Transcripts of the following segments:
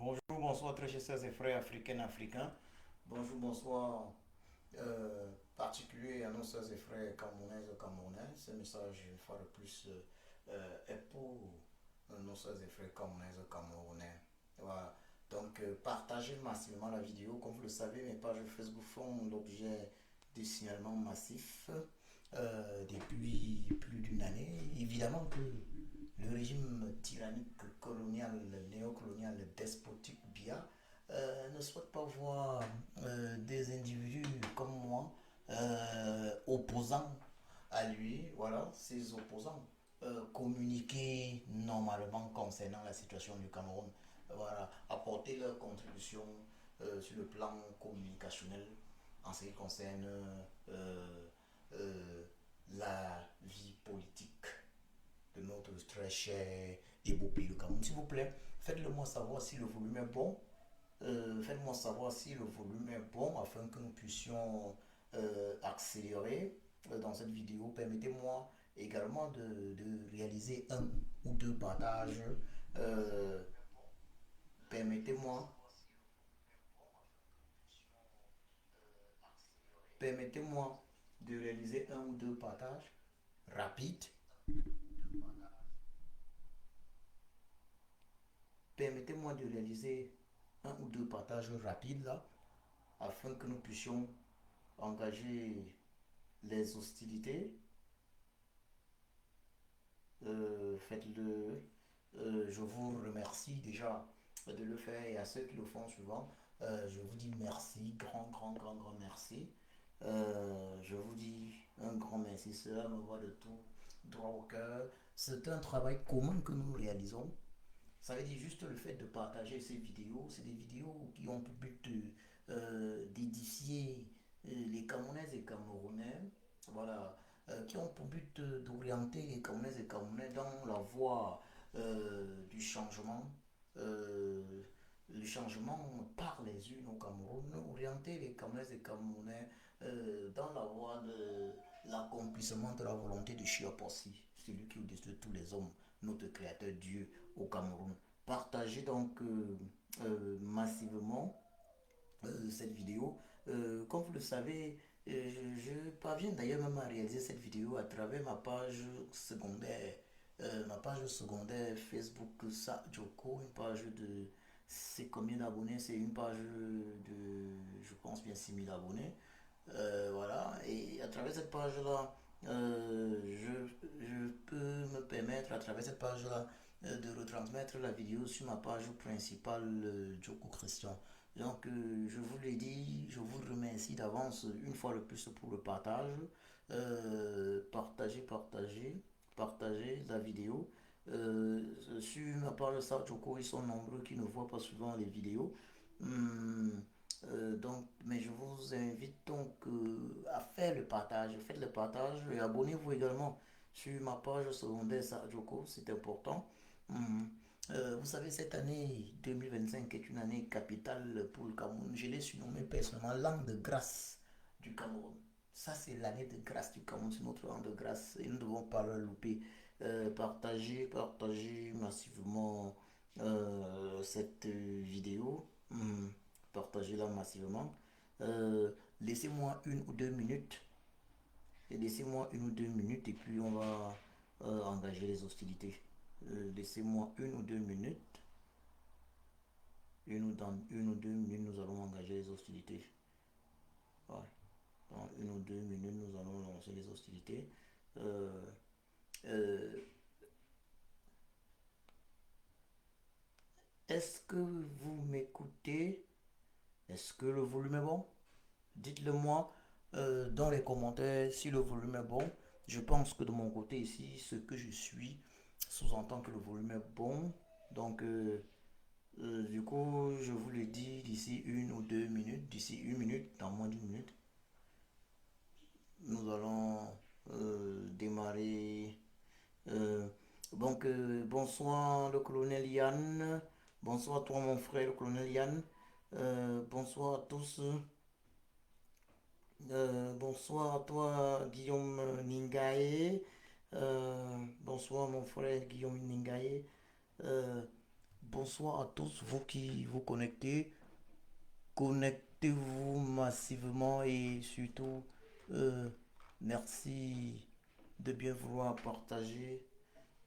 Bonjour, bonsoir, très chers sœurs et frères africains. Bonjour, bonsoir, particulier à nos sœurs et frères camerounaises et camerounais. Ce message, une fois de plus, est pour nos sœurs et frères camerounaises et camerounais. Voilà. Donc, partagez massivement la vidéo. Comme vous le savez, mes pages Facebook font l'objet de signalements massifs depuis plus d'une année. Évidemment que le régime tyrannique, colonial, néocolonial, despotique Bia ne souhaite pas voir des individus comme moi opposants à lui, voilà, ces opposants communiquer normalement concernant la situation du Cameroun, voilà, apporter leur contribution sur le plan communicationnel en ce qui concerne euh, la vie politique de notre très cher et beau pays, le Cameroun. S'il vous plaît, faites-le moi savoir si le volume est bon. Faites-moi savoir si le volume est bon afin que nous puissions accélérer dans cette vidéo. Permettez-moi également de réaliser un ou deux partages. Euh, permettez-moi permettez-moi de réaliser un ou deux partages rapides. Permettez-moi de réaliser un ou deux partages rapides là afin que nous puissions engager les hostilités. Faites-le. Je vous remercie déjà de le faire et à ceux qui le font souvent, je vous dis merci, grand merci. Je vous dis un grand merci, cela me va de tout droit au cœur. C'est un travail commun que nous réalisons. Ça veut dire juste le fait de partager ces vidéos. C'est des vidéos qui ont pour but d'édifier les Camerounaises et Camerounais. Voilà. Qui ont pour but d'orienter les Camerounaises et Camerounais dans la voie du changement. euh, le changement par les unes au Cameroun. Orienter les Camerounaises et Camerounais dans la voie de l'accomplissement de la volonté de Chiapossi, celui qui est au-dessus de tous les hommes, notre créateur Dieu au Cameroun. Partagez donc massivement cette vidéo. Comme vous le savez, je parviens d'ailleurs même à réaliser cette vidéo à travers ma page secondaire Facebook Joko, une page de, c'est combien d'abonnés? C'est une page de, je pense bien 6 000 abonnés. Voilà, et à travers cette page-là, je peux me permettre, à travers cette page-là, de retransmettre la vidéo sur ma page principale, Joko Christian. Donc, je vous l'ai dit, je vous remercie d'avance une fois de plus pour le partage. Partagez la vidéo. Sur ma page Joko, ils sont nombreux qui ne voient pas souvent les vidéos. Hum, donc, mais je vous invite donc à faire le partage. Faites le partage et abonnez-vous également sur ma page secondaire Joko, c'est important. Hum. Vous savez, cette année 2025 est une année capitale pour le Cameroun. Je l'ai surnommé personnellement l'an de grâce du Cameroun. Ça, c'est l'année de grâce du Cameroun, c'est notre an de grâce et nous ne devons pas le louper. Partagez massivement cette vidéo. Partagez-la massivement. Laissez-moi une ou deux minutes. Et laissez-moi une ou deux minutes et puis on va engager les hostilités. Laissez-moi une ou deux minutes. Dans une ou deux minutes, nous allons engager les hostilités. Ouais. Dans une ou deux minutes, nous allons lancer les hostilités. Euh, euh, Est-ce que vous m'écoutez? Est-ce que le volume est bon? Dites-le moi dans les commentaires si le volume est bon. Je pense que de mon côté ici, ce que je suis sous-entend que le volume est bon. Donc, du coup, je vous le dis d'ici une ou deux minutes, d'ici une minute, dans moins d'une minute, nous allons démarrer. Euh, donc, bonsoir le colonel Yann. Bonsoir toi mon frère le colonel Yann. Bonsoir à tous. Bonsoir à toi Guillaume Ningaye. Bonsoir mon frère Guillaume Ningaye. Euh, Bonsoir à tous, vous qui vous connectez. Connectez-vous massivement et surtout, euh, merci de bien vouloir partager.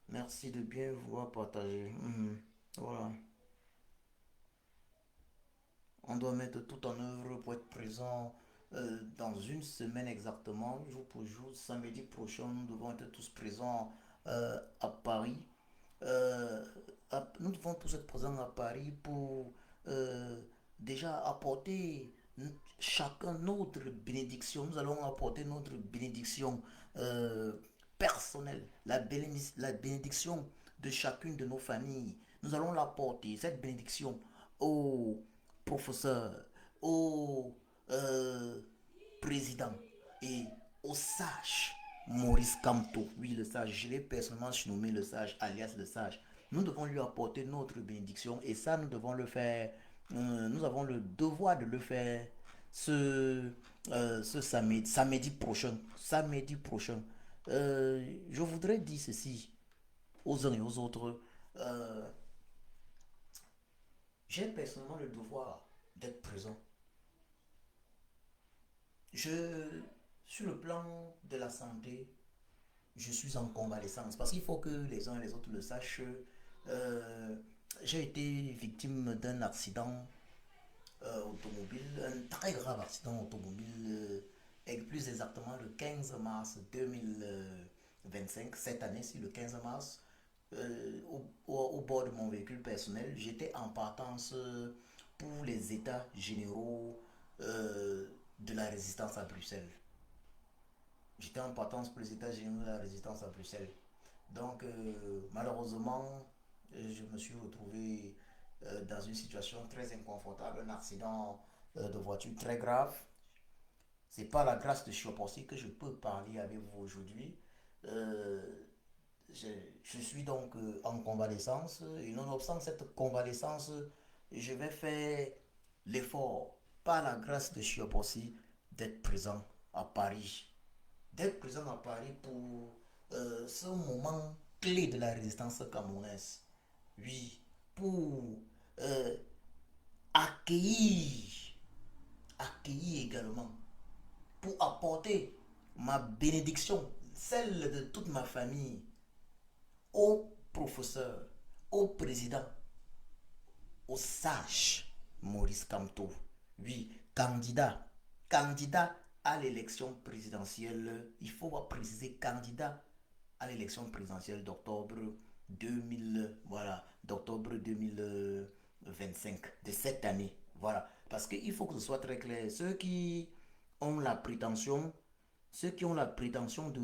Merci de bien vouloir partager. Voilà. On doit mettre tout en œuvre pour être présent dans une semaine exactement, jour pour jour. Samedi prochain, nous devons être tous présents à Paris. Euh, Nous devons tous être présents à Paris pour euh, déjà apporter chacun notre bénédiction. Nous allons apporter notre bénédiction euh, personnelle, la bénédiction de chacune de nos familles. Nous allons l'apporter, cette bénédiction, au professeur, au euh, président et au sage Maurice Kamto. Oui, le sage, je l'ai personnellement nommé le sage, alias le sage. Nous devons lui apporter notre bénédiction et ça, nous devons le faire. Nous avons le devoir de le faire ce, ce samedi prochain. Samedi prochain. Je voudrais dire ceci aux uns et aux autres. Euh, j'ai personnellement le devoir d'être présent. Je, sur le plan de la santé, je suis en convalescence parce qu'il faut que les uns et les autres le sachent. Euh, j'ai été victime d'un accident automobile, un très grave accident automobile, et plus exactement le 15 mars 2025, cette année-ci, le 15 mars, au bord de mon véhicule personnel. J'étais en partance pour les états généraux de la résistance à Bruxelles. J'étais en partance pour les états généraux de la résistance à Bruxelles. Donc, malheureusement, je me suis retrouvé dans une situation très inconfortable, un accident de voiture très grave. C'est par la grâce de Chiopossi que je peux parler avec vous aujourd'hui. Euh, je, je suis donc en convalescence et nonobstant cette convalescence, je vais faire l'effort, par la grâce de Chiopossi, d'être présent à Paris. D'être présent à Paris pour ce moment clé de la résistance camerounaise. Oui, pour euh, accueillir, accueillir également, pour apporter ma bénédiction, celle de toute ma famille, au professeur, au président, au sage Maurice Kamto. Oui, candidat à l'élection présidentielle, il faut préciser candidat à l'élection présidentielle d'octobre 2000, voilà, d'octobre 2025 de cette année. Voilà, parce qu'il faut que ce soit très clair. Ont la prétention, ceux qui ont la prétention de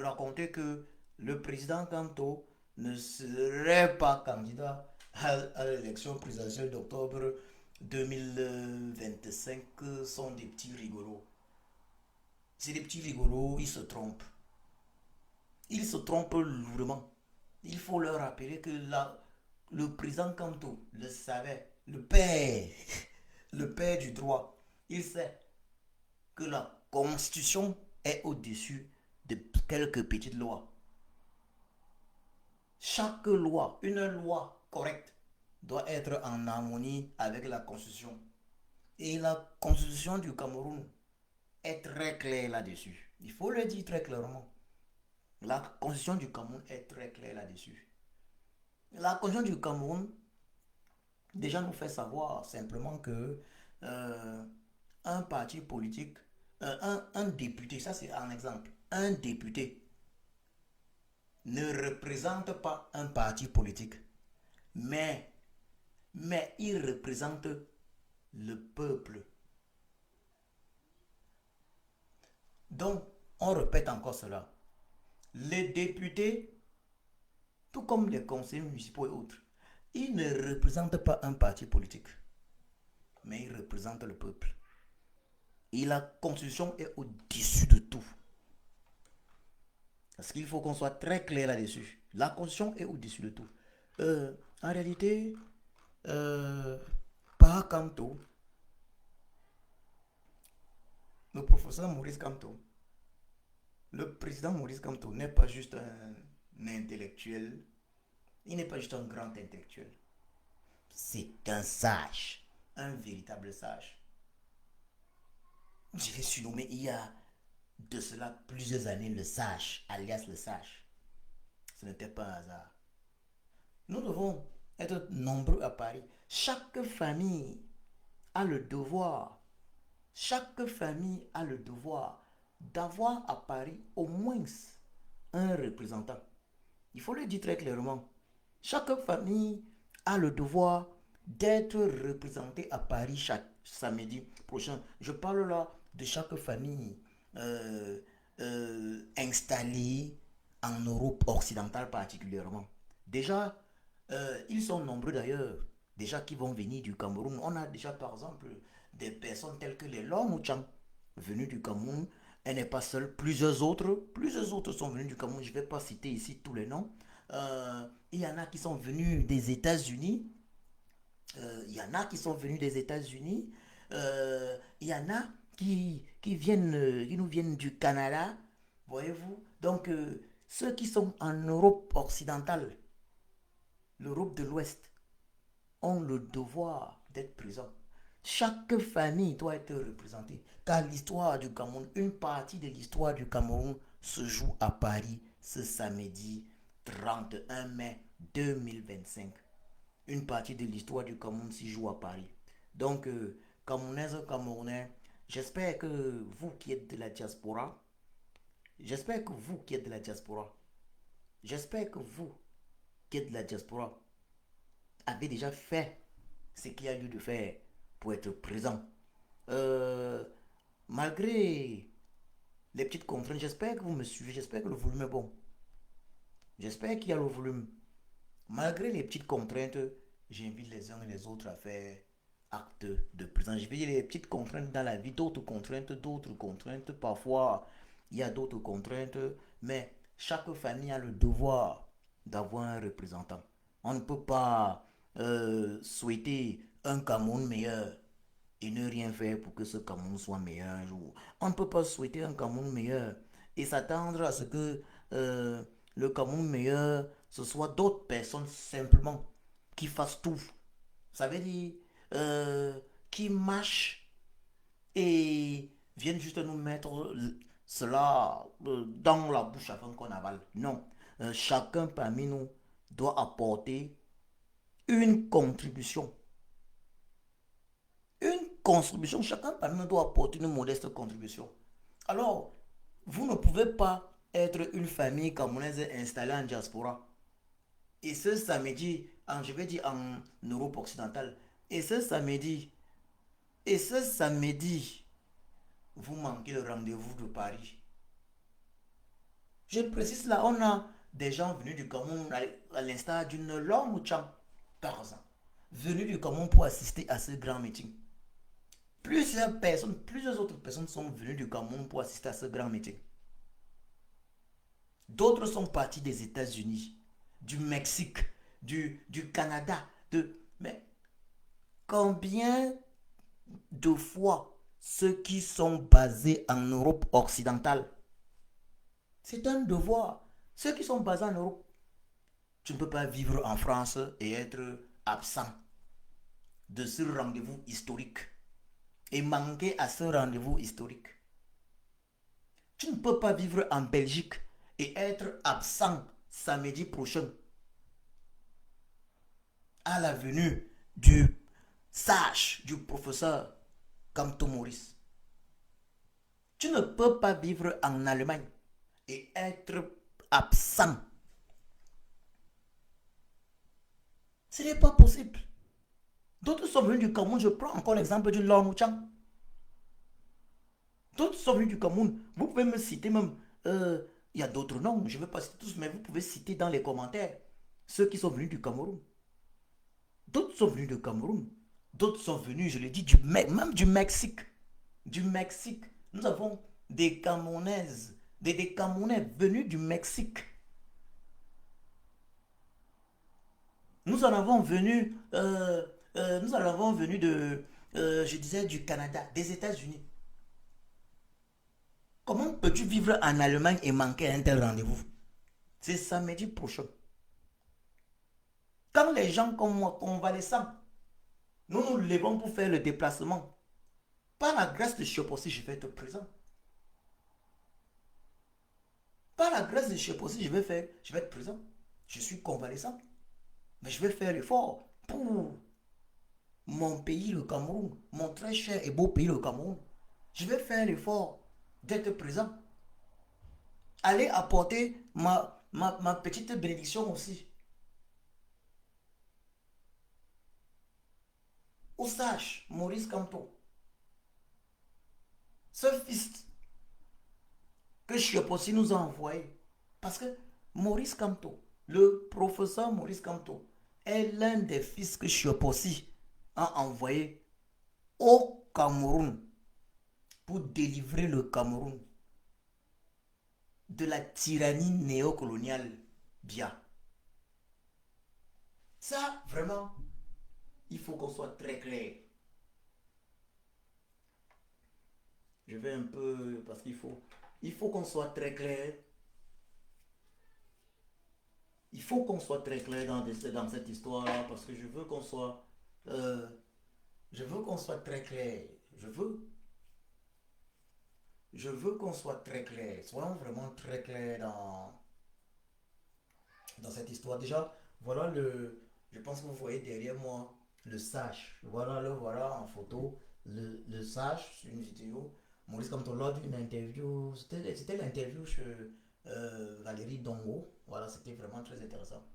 raconter que le président Kanto ne serait pas candidat à l'élection présidentielle d'octobre 2025 sont des petits rigolos. C'est des petits rigolos, ils se trompent. Ils se trompent lourdement. Il faut leur rappeler que le président Kanto le savait, le père du droit. Il sait que la constitution est au-dessus de quelques petites lois. Chaque loi, une loi correcte, doit être en harmonie avec la constitution. Et la constitution du Cameroun est très claire là-dessus. Il faut le dire très clairement. La constitution du Cameroun est très claire là-dessus. La constitution du Cameroun déjà nous fait savoir simplement que euh, un parti politique, un député, ça c'est un exemple, un député ne représente pas un parti politique, mais, mais il représente le peuple. Donc, on répète encore cela. Les députés, tout comme les conseillers municipaux et autres, ils ne représentent pas un parti politique, mais ils représentent le peuple. Et la constitution est au-dessus de tout. Parce qu'il faut qu'on soit très clair là-dessus. La constitution est au-dessus de tout. En réalité, euh, par Kanto, le professeur Maurice Kamto, le président Maurice Kamto n'est pas juste un intellectuel Il n'est pas juste un grand intellectuel. C'est un sage. Un véritable sage. Je l'ai surnommé il y a de cela plusieurs années le sage, alias le sage. Ce n'était pas un hasard. Nous devons être nombreux à Paris. Chaque famille a le devoir, chaque famille a le devoir d'avoir à Paris au moins un représentant. Il faut le dire très clairement. Chaque famille a le devoir d'être représentée à Paris chaque samedi prochain. Je parle là de chaque famille euh, installée en Europe occidentale particulièrement. Déjà, ils sont nombreux d'ailleurs, déjà qui vont venir du Cameroun. On a déjà par exemple des personnes telles que les Lomouchang venus du Cameroun. Elle n'est pas seule, plusieurs autres sont venus du Cameroun. Je ne vais pas citer ici tous les noms. Il y en a qui sont venus des États-Unis. Il y en a qui sont venus des États-Unis. Il y en a qui nous viennent du Canada. Voyez-vous? Donc, ceux qui sont en Europe occidentale, l'Europe de l'Ouest, ont le devoir d'être présents. Chaque famille doit être représentée. Car l'histoire du Cameroun, une partie de l'histoire du Cameroun se joue à Paris ce samedi 31 mai 2025. Une partie de l'histoire du Cameroun s'y joue à Paris. Donc, Camerounaises, Camerounais, j'espère que vous qui êtes de la diaspora, j'espère que vous qui êtes de la diaspora, j'espère que vous qui êtes de la diaspora avez déjà fait ce qu'il y a lieu de faire pour être présent. Euh, Malgré les petites contraintes, j'espère que vous me suivez, j'espère que le volume est bon. J'espère qu'il y a le volume. Malgré les petites contraintes, j'invite les uns et les autres à faire acte de présence. Je vais dire les petites contraintes dans la vie, d'autres contraintes, d'autres contraintes. Parfois, il y a d'autres contraintes, mais chaque famille a le devoir d'avoir un représentant. On ne peut pas souhaiter un Cameroun meilleur et ne rien faire pour que ce Cameroun soit meilleur un jour. On ne peut pas souhaiter un Cameroun meilleur et s'attendre à ce que le Cameroun meilleur, ce soit d'autres personnes simplement qui fassent tout. Ça veut dire euh, qui mâchent et viennent juste nous mettre cela dans la bouche afin qu'on avale. Non. Chacun parmi nous doit apporter une contribution. Une contribution. Chacun parmi nous doit apporter une modeste contribution. Alors, vous ne pouvez pas être une famille camerounaise installée en diaspora. Et ce samedi, je vais dire en Europe occidentale, et ce samedi, vous manquez le rendez-vous de Paris. Je précise là, on a des gens venus du Cameroun, à l'instar d'une longue Cham, par exemple, venus du Cameroun pour assister à ce grand meeting. Plusieurs autres personnes sont venues du Cameroun pour assister à ce grand meeting. D'autres sont partis des États-Unis, du Mexique, du Canada. Mais combien de fois ceux qui sont basés en Europe occidentale, c'est un devoir. Ceux qui sont basés en Europe, tu ne peux pas vivre en France et être absent de ce rendez-vous historique et manquer à ce rendez-vous historique. Tu ne peux pas vivre en Belgique et être absent samedi prochain à la venue du sage, du professeur Kamto Maurice. Tu ne peux pas vivre en Allemagne et être absent. Ce n'est pas possible. D'autres sont venus du Cameroun, je prends encore l'exemple du Long Chang. D'autres sont venus du Cameroun. Vous pouvez me citer même. Il y a d'autres noms, je ne vais pas citer tous, mais vous pouvez citer dans les commentaires ceux qui sont venus du Cameroun. D'autres sont venus du Cameroun. D'autres sont venus, je l'ai dit, même du Mexique. Du Mexique. Nous avons des Camerounaises, des Camerounais venus du Mexique. Nous en avons venu je disais, du Canada, des États-Unis. Comment peux-tu vivre en Allemagne et manquer un tel rendez-vous? C'est samedi prochain. Quand les gens comme moi, convalescents, nous nous levons pour faire le déplacement, par la grâce de Chiopossi, je vais être présent. Par la grâce de Chiopossi, je vais être présent. Je suis convalescent. Mais je vais faire l'effort pour mon pays, le Cameroun, mon très cher et beau pays, le Cameroun. Je vais faire l'effort d'être présent. Aller apporter ma petite bénédiction aussi. Au sage, Maurice Camteau, ce fils que Chiopossi nous a envoyé. Parce que Maurice Camteau, le professeur Maurice Camteau, est l'un des fils que Chiopossi a envoyé au Cameroun pour délivrer le Cameroun de la tyrannie néocoloniale Bia. Ça, vraiment, il faut qu'on soit très clair. Je vais un peu, parce il faut qu'on soit très clair. Il faut qu'on soit très clair dans cette histoire-là, parce que euh, je veux qu'on soit très clair. Je veux qu'on soit très clair. Soyons vraiment très clairs dans cette histoire. Déjà, voilà je pense que vous voyez derrière moi le sage. Voilà en photo, le sage sur une vidéo. Maurice Kamto, lors d'une interview, c'était l'interview chez Valérie Dongo. Voilà, c'était vraiment très intéressant.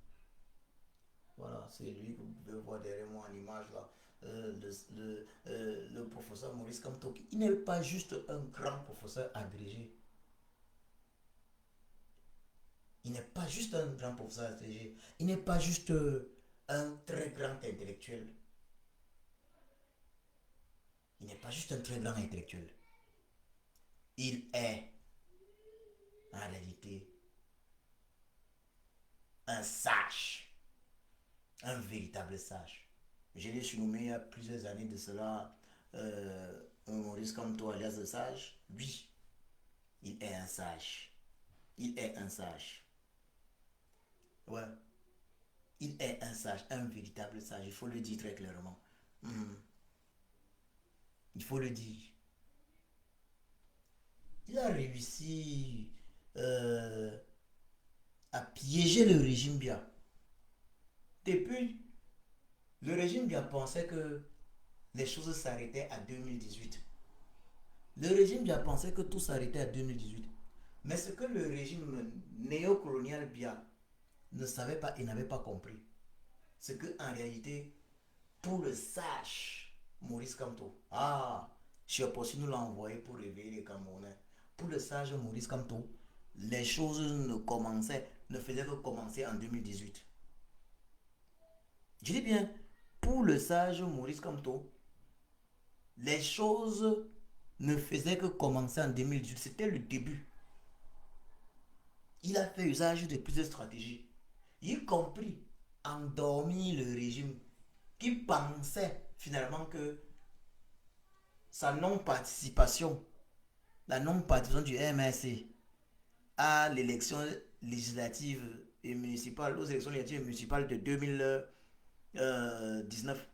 Voilà, c'est lui que vous pouvez voir derrière moi en image là. Le professeur Maurice Kamto, il n'est pas juste un grand professeur agrégé. Il n'est pas juste un grand professeur agrégé. Il n'est pas juste un très grand intellectuel. Il n'est pas juste un très grand intellectuel. Il est, en réalité, un sage. Un véritable sage. Je l'ai surnommé il y a plusieurs années de cela, un Maurice comme toi, alias de sage. Oui, il est un sage. Il est un sage. Ouais. Il est un sage, un véritable sage. Il faut le dire très clairement. Mhm. Il faut le dire. Il a réussi euh, à piéger le régime bien. Depuis, le régime bien pensait que les choses s'arrêtaient à 2018. Le régime bien pensait que tout s'arrêtait à 2018. Mais ce que le régime néocolonial bien ne savait pas et n'avait pas compris, c'est que en réalité, pour le sage Maurice Kamto, Chioposi nous l'a envoyé pour réveiller les Camerounais. Pour le sage Maurice Kamto, les choses ne faisaient que commencer en 2018. Je dis bien, pour le sage Maurice Kamto, les choses ne faisaient que commencer en 2018. C'était le début. Il a fait usage de plusieurs stratégies, y compris endormir le régime qui pensait finalement que sa non-participation, la non-participation du MRC à l'élection législative et municipale, aux élections législatives et municipales de 2019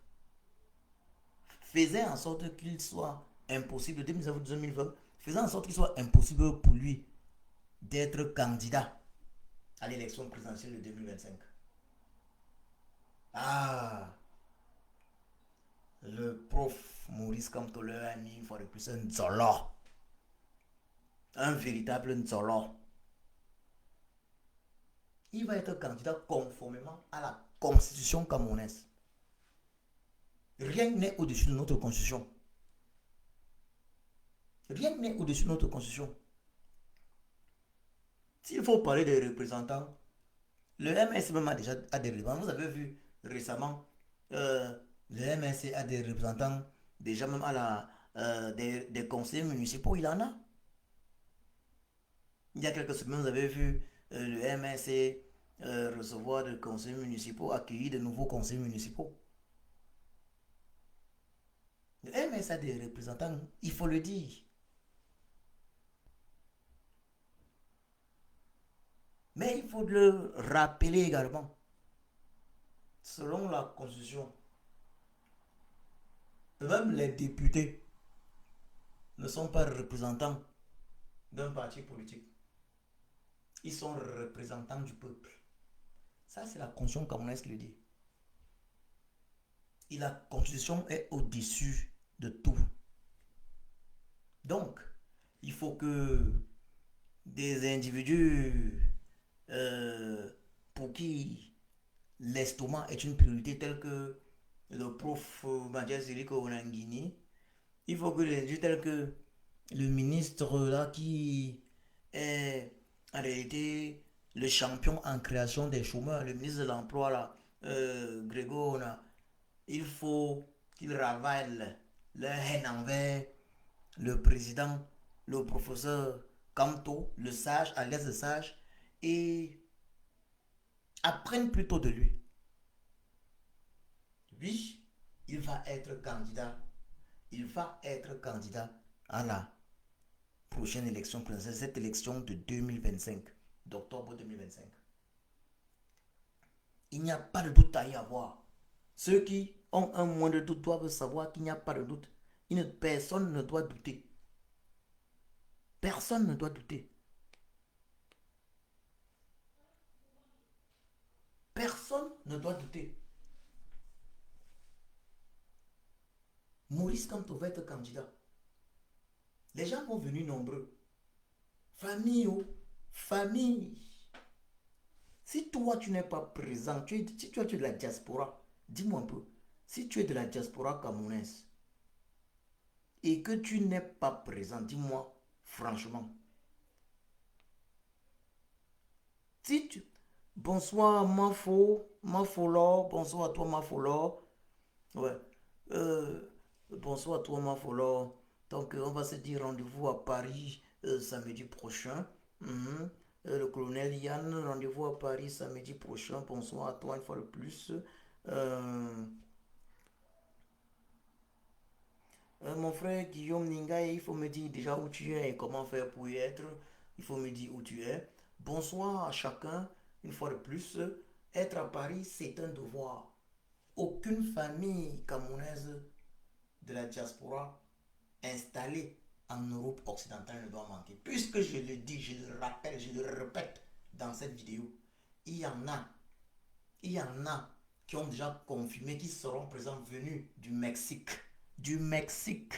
faisait en sorte qu'il soit impossible, 2019-2020, faisait en sorte qu'il soit impossible pour lui d'être candidat à l'élection présidentielle de 2025. Ah, le prof Maurice Kamtole a mis une fois de plus un Zolo. Un véritable Nzolo. Il va être candidat conformément à la constitution camerounaise. Rien n'est au-dessus de notre constitution. Rien n'est au-dessus de notre constitution. S'il faut parler des représentants, le MSC même a des représentants. Vous avez vu récemment, le MSC a des représentants déjà même des conseillers municipaux. Il en a. Il y a quelques semaines, vous avez vu le MSC recevoir des conseillers municipaux, accueillir de nouveaux conseillers municipaux. Le MS a des représentants, il faut le dire. Mais il faut le rappeler également. selon la Constitution, même les députés ne sont pas représentants d'un parti politique. Ils sont représentants du peuple. Ça, c'est la Constitution camerounaise qui le dit. Et la Constitution est au-dessus de tout. Donc, il faut que des individus pour qui l'estomac est une priorité, tel que le prof Mathias Eric Onangini, il faut que les individus tels que le ministre là qui est en réalité le champion en création des chômeurs, le ministre de l'Emploi là, Grégoire, il faut qu'il ravale leur haine envers le président, le professeur Camto, le sage, alias le sage, et apprennent plutôt de lui. Lui, il va être candidat. Il va être candidat à la prochaine élection présidentielle, cette élection de 2025, d'octobre 2025. Il n'y a pas de doute à y avoir. Ceux qui ont un moins de doute doivent savoir qu'il n'y a pas de doute. Personne ne doit douter. Personne ne doit douter. Personne ne doit douter. Maurice Kamto va être candidat. Les gens vont venir nombreux. Famille, oh, famille. Si toi tu n'es pas présent, si tu es de la diaspora, dis-moi un peu, si tu es de la diaspora camerounaise et que tu n'es pas présent, dis-moi franchement. Si tu... Bonsoir Mafolo, bonsoir à toi Mafolo. Ouais. Bonsoir à toi Mafolo. Donc on va se dire rendez-vous à Paris samedi prochain. Le colonel Yann, rendez-vous à Paris samedi prochain. Bonsoir à toi une fois de plus. Mon frère Guillaume Ningaï, il faut me dire déjà où tu es et comment faire pour y être. Il faut me dire où tu es. Bonsoir à chacun, une fois de plus. Être à Paris, c'est un devoir. Aucune famille camerounaise de la diaspora installée en Europe occidentale ne doit manquer. Puisque je le dis, je le rappelle, je le répète dans cette vidéo, il y en a qui ont déjà confirmé qu'ils seront présents venus du Mexique. Du Mexique.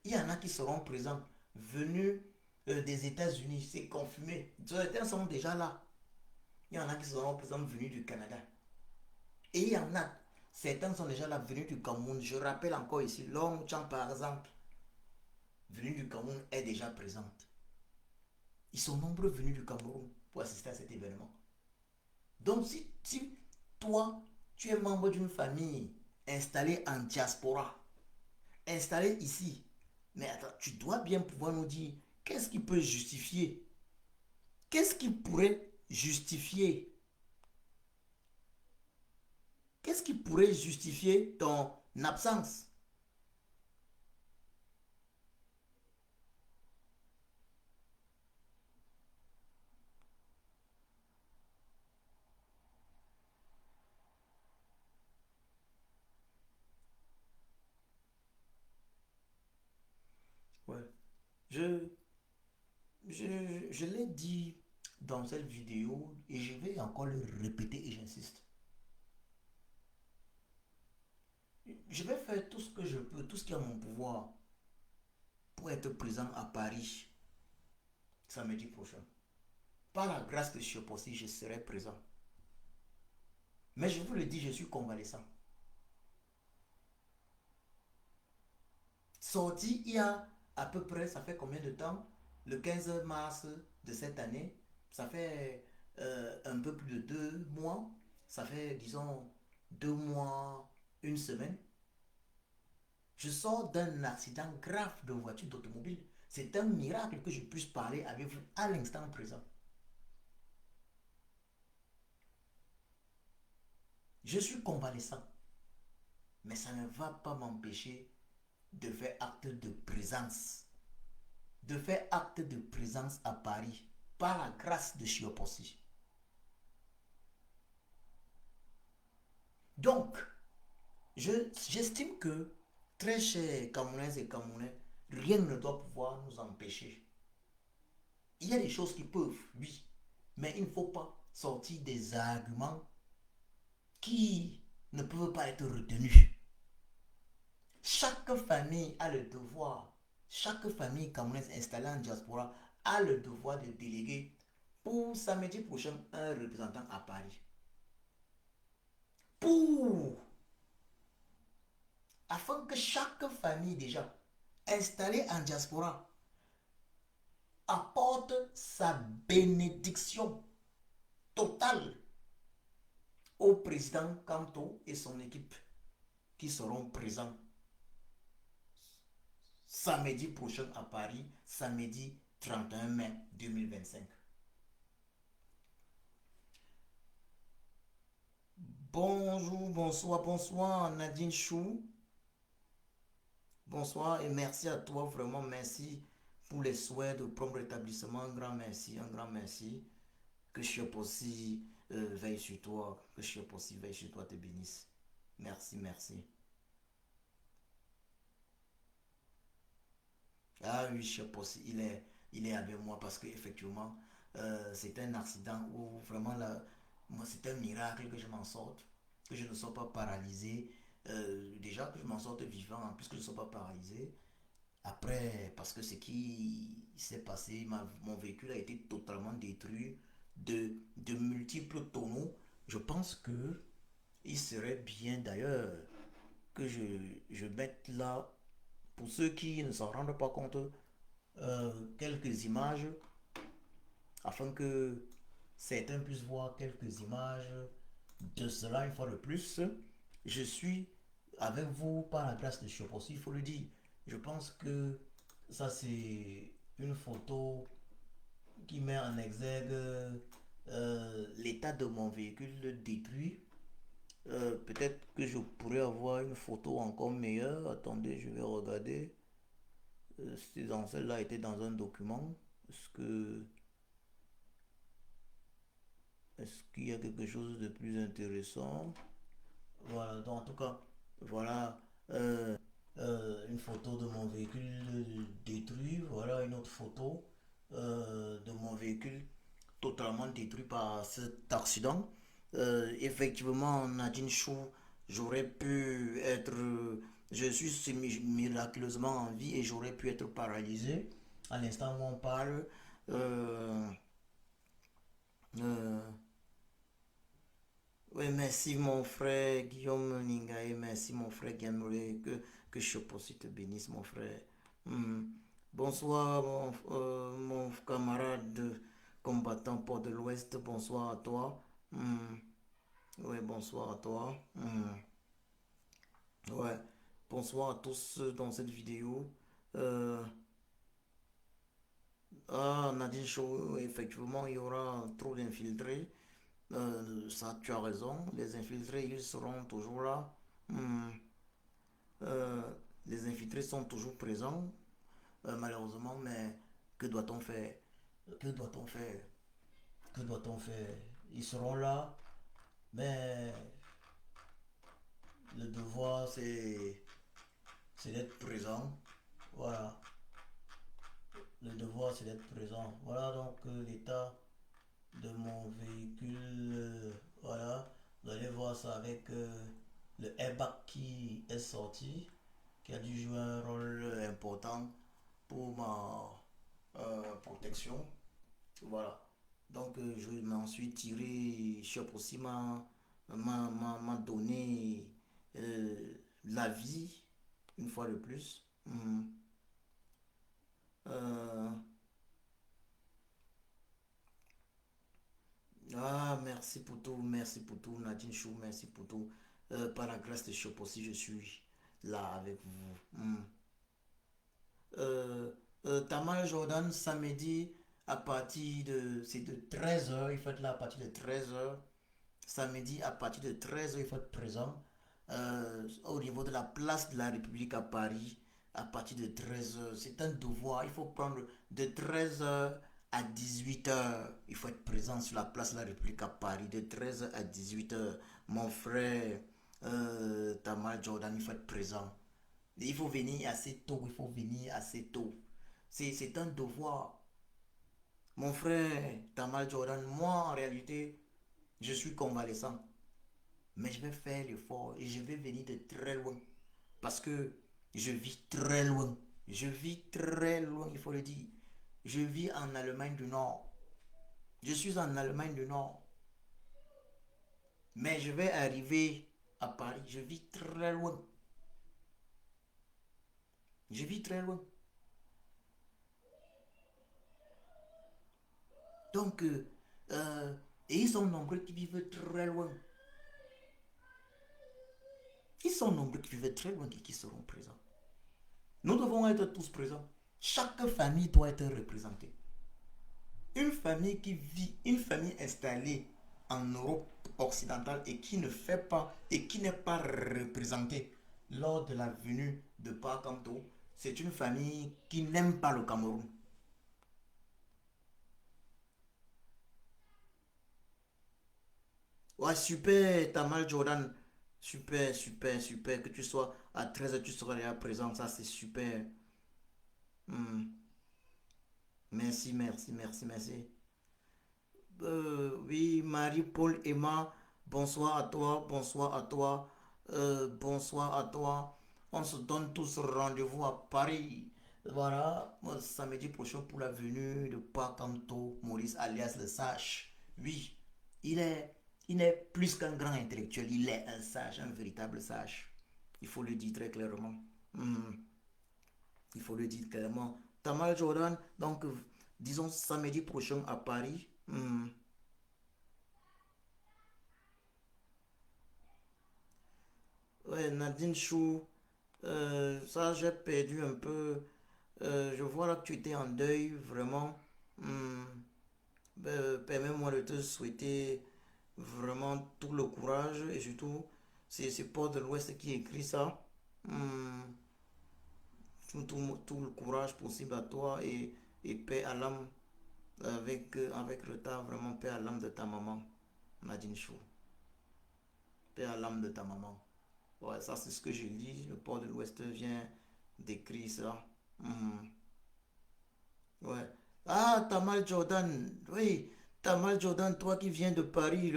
Il y en a qui seront présents venus des États-Unis. C'est confirmé. Certains sont déjà là. Il y en a qui seront présents venus du Canada. Et il y en a, certains sont déjà là venus du Cameroun. Je rappelle encore ici, Long Chang par exemple, venu du Cameroun, est déjà présente. Ils sont nombreux venus du Cameroun pour assister à cet événement. Donc si toi, tu es membre d'une famille installée en diaspora, installée ici, mais attends, tu dois bien pouvoir nous dire qu'est-ce qui peut justifier, qu'est-ce qui pourrait justifier, qu'est-ce qui pourrait justifier ton absence. Ouais. Je, je l'ai dit dans cette vidéo et je vais encore le répéter et j'insiste. Je vais faire tout ce que je peux, tout ce qui est à mon pouvoir pour être présent à Paris samedi prochain. Par la grâce de Chiopossi, je serai présent. Mais je vous le dis, je suis convalescent. Sorti il y a à peu près, ça fait combien de temps? Le 15 mars de cette année, ça fait un peu plus de 2 mois. Ça fait, disons, 2 mois, une semaine. Je sors d'un accident grave de voiture d'automobile. C'est un miracle que je puisse parler avec vous à l'instant présent. Je suis convalescent. Mais ça ne va pas m'empêcher de faire acte de présence. De faire acte de présence à Paris par la grâce de Chiopossi. Donc, j'estime que, très chers Camerounaises et Camerounais, rien ne doit pouvoir nous empêcher. Il y a des choses qui peuvent, oui, mais il ne faut pas sortir des arguments qui ne peuvent pas être retenus. Chaque famille a le devoir, chaque famille camerounaise installée en diaspora a le devoir de déléguer pour samedi prochain un représentant à Paris. Pour, afin que chaque famille déjà installée en diaspora apporte sa bénédiction totale au président Kanto et son équipe qui seront présents samedi prochain à Paris, samedi 31 mai 2025. Bonjour, bonsoir, bonsoir Nadine Chou. Bonsoir et merci à toi, vraiment merci pour les souhaits de prompt rétablissement. Un grand merci, un grand merci. Que Chiop aussi veille sur toi, que Chiop aussi veille sur toi, te bénisse. Merci, merci. Ah oui, Chiop aussi, il est avec moi parce qu'effectivement, c'est un accident où vraiment, là, moi, c'est un miracle que je m'en sorte, que je ne sois pas paralysé. Déjà que je m'en sorte vivant, en plus que je ne sois pas paralysé. Après, parce que ce qui s'est passé, mon véhicule a été totalement détruit de multiples tonneaux. Je pense que il serait bien d'ailleurs que je mette là, pour ceux qui ne s'en rendent pas compte, quelques images afin que certains puissent voir quelques images de cela une fois de plus. Je suis avec vous par la grâce de Dieu aussi, il faut le dire. Je pense que ça c'est une photo qui met en exergue l'état de mon véhicule détruit. Peut-être que je pourrais avoir une photo encore meilleure. Attendez, je vais regarder. Celle-là était dans un document. Est-ce qu'il y a quelque chose de plus intéressant? Voilà, donc en tout cas, voilà une photo de mon véhicule détruit. Voilà une autre photo de mon véhicule totalement détruit par cet accident. Effectivement, Nadine Chou, j'aurais pu être. Je suis miraculeusement en vie et j'aurais pu être paralysé à l'instant où on parle. Euh, euh, oui, merci mon frère Guillaume Ningaye, merci mon frère Guillaume, que je aussi te bénisse, mon frère. Hmm. Bonsoir, mon camarade combattant Port de l'Ouest, bonsoir à toi. Hmm. Oui, bonsoir à toi. Ouais, bonsoir à tous dans cette vidéo. Euh, Nadine Show, effectivement, il y aura trop d'infiltrés. Ça, tu as raison. Les infiltrés, ils seront toujours là. Hmm. Euh, les infiltrés sont toujours présents, malheureusement, mais que doit-on faire? Que doit-on faire? Que doit-on faire? Ils seront là, mais le devoir, c'est d'être présent. Voilà. Le devoir, c'est d'être présent. Voilà donc l'état de mon véhicule. Voilà. Vous allez voir ça avec le airbag qui est sorti, qui a dû jouer un rôle important pour ma protection. Voilà. Donc je m'en suis tiré. Chop aussi m'a donné la vie, une fois de plus. Euh, merci pour tout, Nadine Chou, merci pour tout. Par la grâce de Chop aussi, je suis là avec vous. Euh, Tamal Jordan, samedi, à partir de. C'est de 13 h, il faut être là à partir de 13 h. Samedi, à partir de 13 h, il faut être présent au niveau de la place de la République à Paris. À partir de 13 h, c'est un devoir. Il faut prendre de 13 h à 18 h. Il faut être présent sur la place de la République à Paris. De 13 h à 18 h, mon frère Tamal Jordan, il faut être présent. Il faut venir assez tôt, il faut venir assez tôt. C'est un devoir. Mon frère Tamal Jordan, moi en réalité, je suis convalescent. Mais je vais faire l'effort et je vais venir de très loin. Parce que je vis très loin. Je vis très loin, il faut le dire. Je vis en Allemagne du Nord. Je suis en Allemagne du Nord. Mais je vais arriver à Paris. Je vis très loin. Je vis très loin. Donc, euh, et ils sont nombreux qui vivent très loin. Ils sont nombreux qui vivent très loin et qui seront présents. Nous devons être tous présents. Chaque famille doit être représentée. Une famille qui vit, une famille installée en Europe occidentale et qui ne fait pas, et qui n'est pas représentée lors de la venue de Pakamto, c'est une famille qui n'aime pas le Cameroun. Ouais, super, Tamal Jordan. Super, super, super. Que tu sois à 13h, tu seras déjà présent. Ça, c'est super. Hmm. Merci, merci, merci, merci. Oui, Marie-Paul, Emma, bonsoir à toi, bonsoir à toi, bonsoir à toi. On se donne tous rendez-vous à Paris. Voilà, samedi prochain pour la venue de Pakamto, Maurice alias le sage. Oui, il est, il n'est plus qu'un grand intellectuel, il est un sage, un véritable sage. Il faut le dire très clairement. Mhm. Il faut le dire clairement. Tamal Jordan, donc, disons samedi prochain à Paris. Ouais, Nadine Chou, ça j'ai perdu un peu. Je vois là que tu étais en deuil, vraiment. Hmm, permets-moi de te souhaiter vraiment tout le courage et surtout, c'est Port de l'Ouest qui écrit ça. Hmm, tout le courage possible à toi et paix à l'âme avec retard, vraiment paix à l'âme de ta maman, Nadine Chou. Paix à l'âme de ta maman. Ouais, ça c'est ce que je lis. Le port de l'Ouest vient d'écrire ça. Mhm. Ouais. Ah, Tamal Jordan. Oui, Tamal Jordan, toi qui viens de Paris,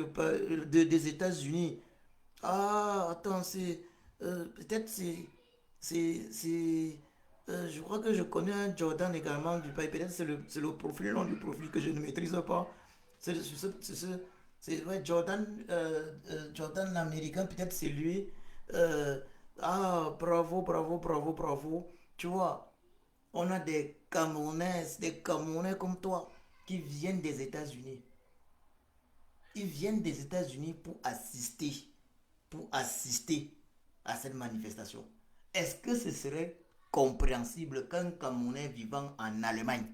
des États-Unis. Ah, attends, peut-être je crois que je connais un Jordan également du pays. Peut-être c'est le profil, le nom du profil que je ne maîtrise pas. Ouais, Jordan, Jordan l'américain, peut-être c'est lui. Euh, ah, bravo, bravo, bravo, bravo. Tu vois, on a des Camerounais comme toi qui viennent des États-Unis. Ils viennent des États-Unis pour assister à cette manifestation. Est-ce que ce serait compréhensible qu'un Camerounais vivant en Allemagne,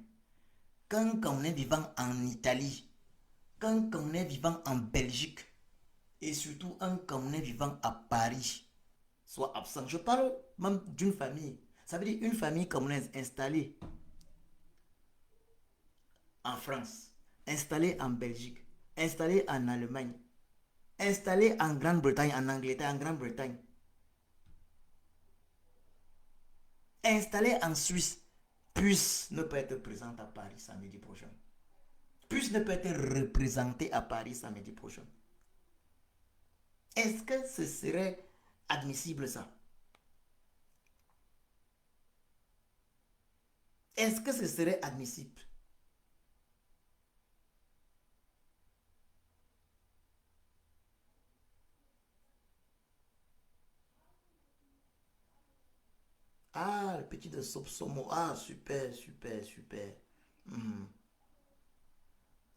qu'un Camerounais vivant en Italie, qu'un Camerounais vivant en Belgique et surtout un Camerounais vivant à Paris soit absent? Je parle même d'une famille. Ça veut dire une famille camerounaise installée en France, installée en Belgique, installée en Allemagne, installée en Grande-Bretagne, en Angleterre, en Grande-Bretagne, installée en Suisse, puisse ne pas être présente à Paris samedi prochain. Puisse ne pas être représentée à Paris samedi prochain. Est-ce que ce serait admissible ça? Est-ce que ce serait admissible? Ah, le petit de Sopsomo. Ah, super, super, super. Mhm.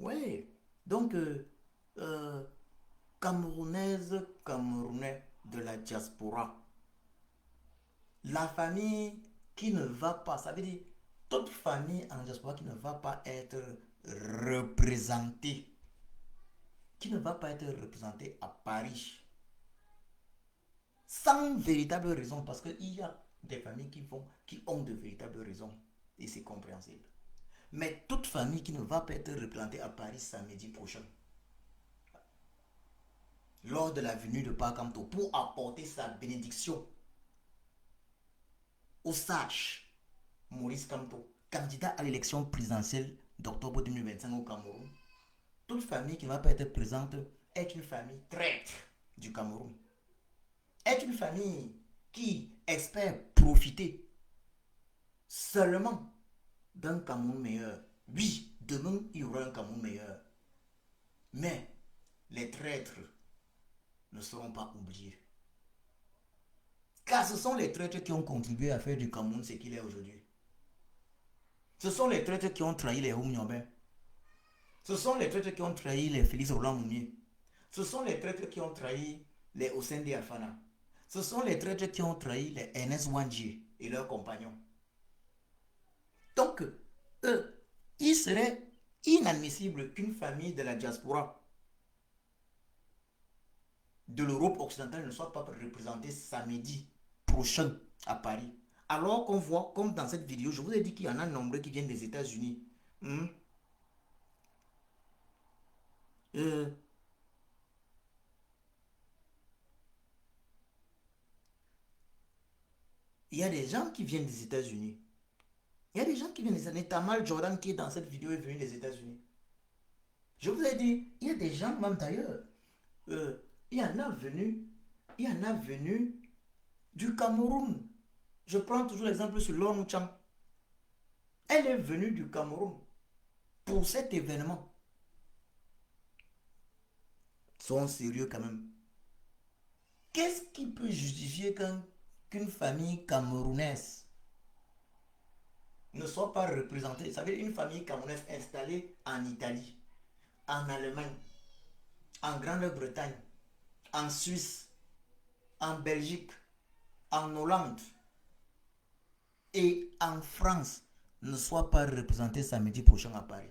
Ouais. Donc, euh, Camerounaise, Camerounais de la diaspora. La famille qui ne va pas, ça veut dire toute famille en diaspora qui ne va pas être représentée, qui ne va pas être représentée à Paris, sans véritable raison, parce qu'il y a des familles qui ont de véritables raisons, et c'est compréhensible. Mais toute famille qui ne va pas être représentée à Paris samedi prochain, lors de la venue de Paa Kamto pour apporter sa bénédiction au sage Maurice Kamto, candidat à l'élection présidentielle d'octobre 2025 au Cameroun. Toute famille qui ne va pas être présente est une famille traître du Cameroun. Est une famille qui espère profiter seulement d'un Cameroun meilleur. Oui, demain, il y aura un Cameroun meilleur. Mais les traîtres ne seront pas oubliés. Car ce sont les traîtres qui ont contribué à faire du Cameroun ce qu'il est aujourd'hui. Ce sont les traîtres qui ont trahi les Oumniobé. Ce sont les traîtres qui ont trahi les Félix Roland Mounier. Ce sont les traîtres qui ont trahi les Osendi Afana. Ce sont les traîtres qui ont trahi les Ernest Wandji et leurs compagnons. Donc, il serait inadmissible qu'une famille de la diaspora de l'Europe occidentale ne soit pas représentée samedi prochain à Paris. Alors qu'on voit, comme dans cette vidéo, je vous ai dit qu'il y en a nombreux qui viennent des États-Unis. Il y a des gens qui viennent des États-Unis. Il y a des gens qui viennent des États-Unis. Tamal Jordan qui est dans cette vidéo est venu des États-Unis. Je vous ai dit, il y a des gens même d'ailleurs. Il y en a venu, il y en a venu du Cameroun. Je prends toujours l'exemple sur Lon Chang. Elle est venue du Cameroun pour cet événement. Soyons sérieux quand même. Qu'est-ce qui peut justifier qu'une famille camerounaise ne soit pas représentée? Vous savez, une famille camerounaise installée en Italie, en Allemagne, en Grande-Bretagne, en Suisse, en Belgique, en Hollande et en France ne soit pas représentée samedi prochain à Paris.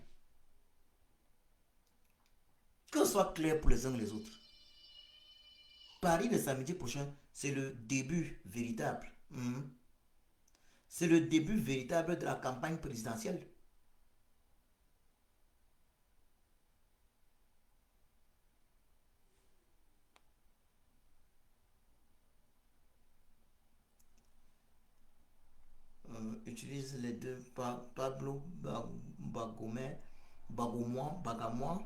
Que ce soit clair pour les uns et les autres. Paris le samedi prochain, c'est le début véritable. C'est le début véritable de la campagne présidentielle. Utilise les deux. Pablo Bagamois.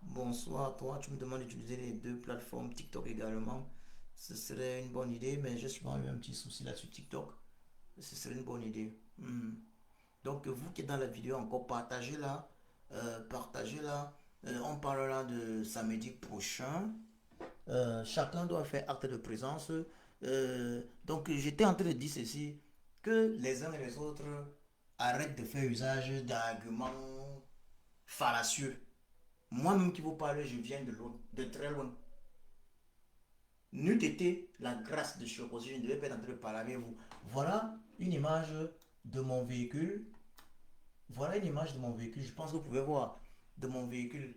Bonsoir à toi. Tu me demandes d'utiliser les deux plateformes, TikTok également. Ce serait une bonne idée, mais j'ai souvent eu un petit souci là sur TikTok. Ce serait une bonne idée. Donc, vous qui êtes dans la vidéo, encore partagez-la. Partagez-la. On parlera de samedi prochain. Chacun doit faire acte de présence. Donc, j'étais en train de dire ceci, que les uns et les autres arrêtent de faire usage d'arguments fallacieux. Moi-même qui vous parle, je viens de loin, de très loin. N'eût été la grâce de Chocosi, je ne devais pas être en train de parler avec vous. Voilà une image de mon véhicule. Voilà une image de mon véhicule. Je pense que vous pouvez voir de mon véhicule.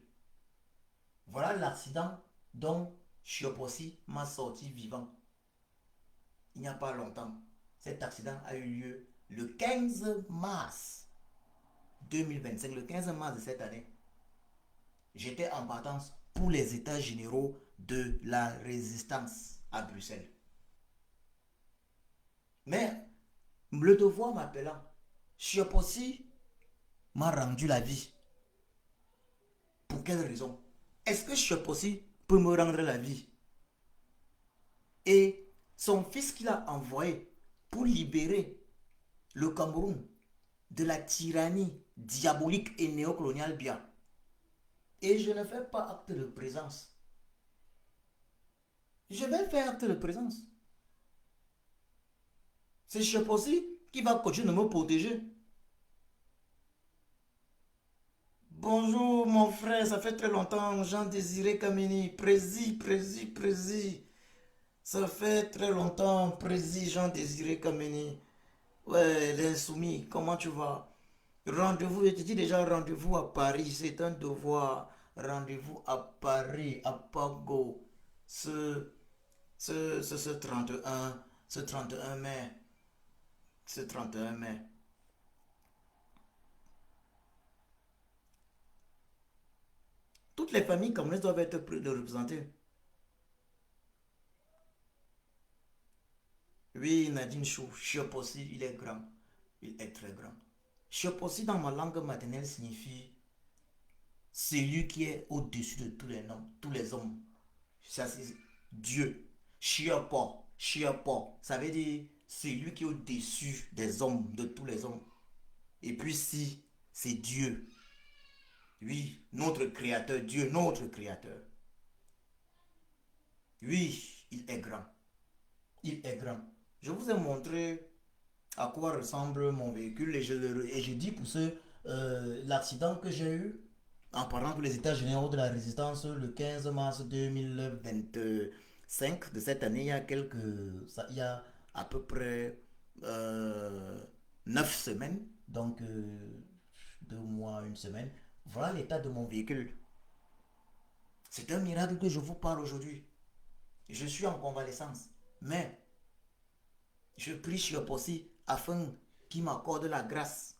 Voilà l'accident dont Chioposi m'a sorti vivant. Il n'y a pas longtemps. Cet accident a eu lieu le 15 mars 2025, le 15 mars de cette année. J'étais en partance pour les états généraux de la résistance à Bruxelles. Mais le devoir m'appelant, Chioposi m'a rendu la vie. Pour quelle raison? Est-ce que Chioposi peut me rendre la vie? Et son fils qu'il a envoyé pour libérer le Cameroun de la tyrannie diabolique et néocoloniale bien. Et je ne fais pas acte de présence. Je vais faire acte de présence. C'est Chioposi qui va continuer de me protéger. Bonjour mon frère, ça fait très longtemps, Jean-Désiré Kameni, prési. Ça fait très longtemps, prési Jean-Désiré Kameni. Ouais, l'insoumis, comment tu vas? Rendez-vous, je te dis déjà rendez-vous à Paris, c'est un devoir. Rendez-vous à Paris, à Pago, ce, ce 31, ce 31 mai. Ce 31 mai. Toutes les familles camerounaises doivent être représentées. Oui, Nadine Chou, Chioposi, il est grand. Il est très grand. Chioposi dans ma langue maternelle signifie celui qui est au-dessus de tous les noms, tous les hommes. Ça c'est Dieu. Chiopo, Chiopo, ça veut dire celui qui est au-dessus des hommes, de tous les hommes. Et puis si, c'est Dieu. Oui, notre créateur, Dieu, notre créateur. Oui, il est grand. Il est grand. Je vous ai montré à quoi ressemble mon véhicule et je dis pour ceux l'accident que j'ai eu en parlant pour les états généraux de la résistance le 15 mars 2025 de cette année, il y a à peu près 9 semaines, donc 2 mois, une semaine. Voilà l'état de mon véhicule. C'est un miracle que je vous parle aujourd'hui. Je suis en convalescence, mais je prie sur possible afin qu'il m'accorde la grâce,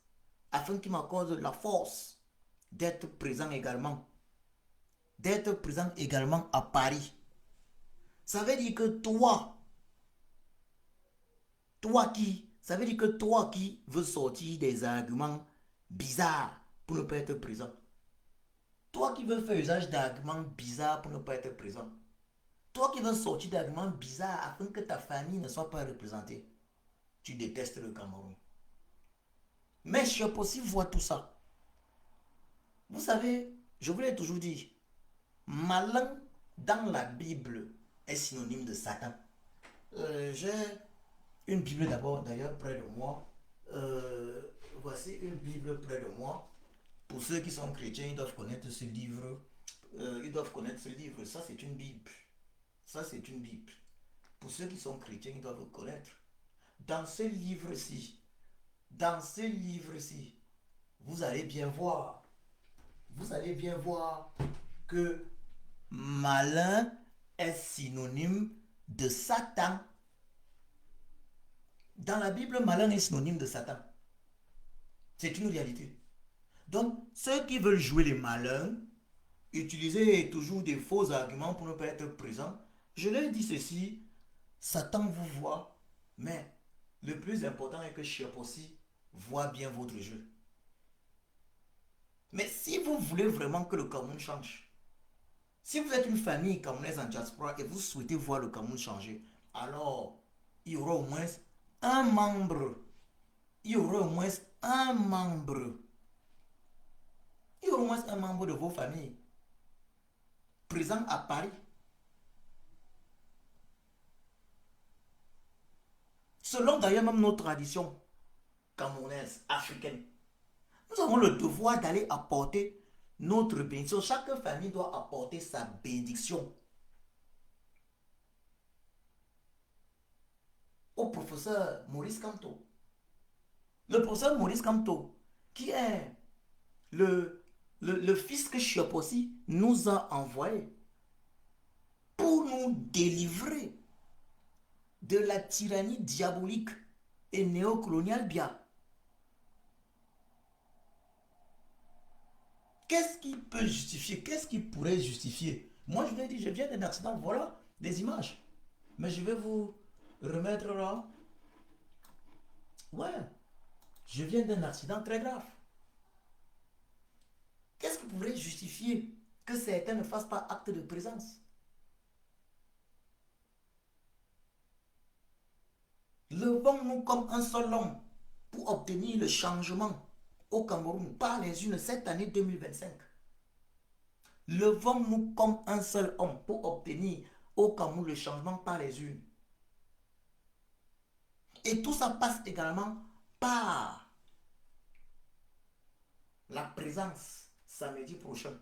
afin qu'il m'accorde la force d'être présent également. D'être présent également à Paris. Ça veut dire que ça veut dire que toi qui veux sortir des arguments bizarres pour ne pas être présent. Toi qui veux faire usage d'arguments bizarres pour ne pas être présent. Toi qui veux sortir d'arguments bizarres afin que ta famille ne soit pas représentée. Tu détestes le Cameroun. Mais je peux aussi voir tout ça. Vous savez, je vous l'ai toujours dit, malin dans la Bible est synonyme de Satan. J'ai une Bible d'abord, d'ailleurs, près de moi. Voici une Bible près de moi. Pour ceux qui sont chrétiens, ils doivent connaître ce livre. Ils doivent connaître ce livre. Ça, c'est une Bible. Ça, c'est une Bible. Pour ceux qui sont chrétiens, ils doivent le connaître. Dans ce livre-ci, vous allez bien voir. Vous allez bien voir que malin est synonyme de Satan. Dans la Bible, malin est synonyme de Satan. C'est une réalité. Donc, ceux qui veulent jouer les malins, utiliser toujours des faux arguments pour ne pas être présents, je leur dis ceci, Satan vous voit, mais le plus important est que Chiop aussi voit bien votre jeu. Mais si vous voulez vraiment que le Cameroun change, si vous êtes une famille camerounaise en diaspora et vous souhaitez voir le Cameroun changer, alors il y aura au moins un membre. Il y aura au moins un membre. Il y aura au moins un membre de vos familles présent à Paris. Selon d'ailleurs même nos traditions camerounaises, africaines, nous avons le devoir d'aller apporter notre bénédiction. Chaque famille doit apporter sa bénédiction au professeur Maurice Kamto. Le professeur Maurice Kamto, qui est le fils que Chioposi nous a envoyé pour nous délivrer de la tyrannie diabolique et néocoloniale bien. Qu'est-ce qui peut justifier? Qu'est-ce qui pourrait justifier? Moi, je vous ai dit, je viens d'un accident, voilà des images. Mais je vais vous remettre là. Ouais, je viens d'un accident très grave. Qu'est-ce qui pourrait justifier que certains ne fassent pas acte de présence? Levons-nous comme un seul homme pour obtenir le changement au Cameroun par les unes cette année 2025. Levons-nous comme un seul homme pour obtenir au Cameroun le changement par les unes. Et tout ça passe également par la présence samedi prochain.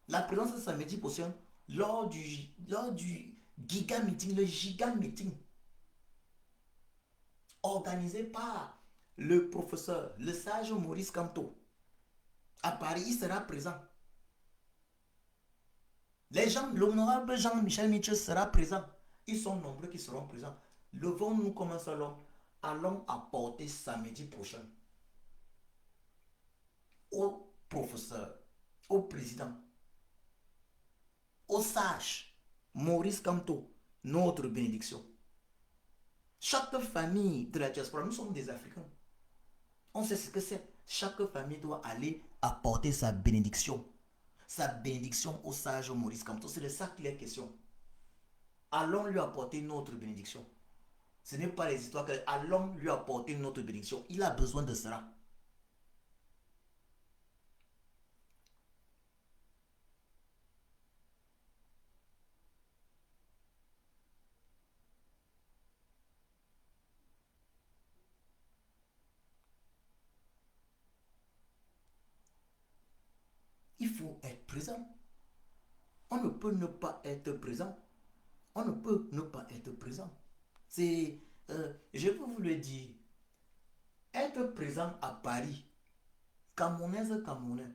La présence samedi prochain lors du giga meeting, le giga meeting organisé par le professeur, le sage Maurice Kamto. À Paris, il sera présent. Les gens, l'honorable Jean-Michel Michel sera présent. Ils sont nombreux qui seront présents. Levons-nous comme un seul homme. Allons apporter samedi prochain au professeur, au président, au sage Maurice Kamto notre bénédiction. Chaque famille de la diaspora, nous sommes des Africains. On sait ce que c'est. Chaque famille doit aller apporter sa bénédiction. Sa bénédiction au sage Maurice Kamto. C'est de ça qu'il est question. Allons lui apporter notre bénédiction. Ce n'est pas les histoires que... Allons lui apporter notre bénédiction. Il a besoin de cela. Il faut être présent. On ne peut ne pas être présent. On ne peut ne pas être présent. C'est, je peux vous le dire, être présent à Paris, Camerounaise, Camerounais,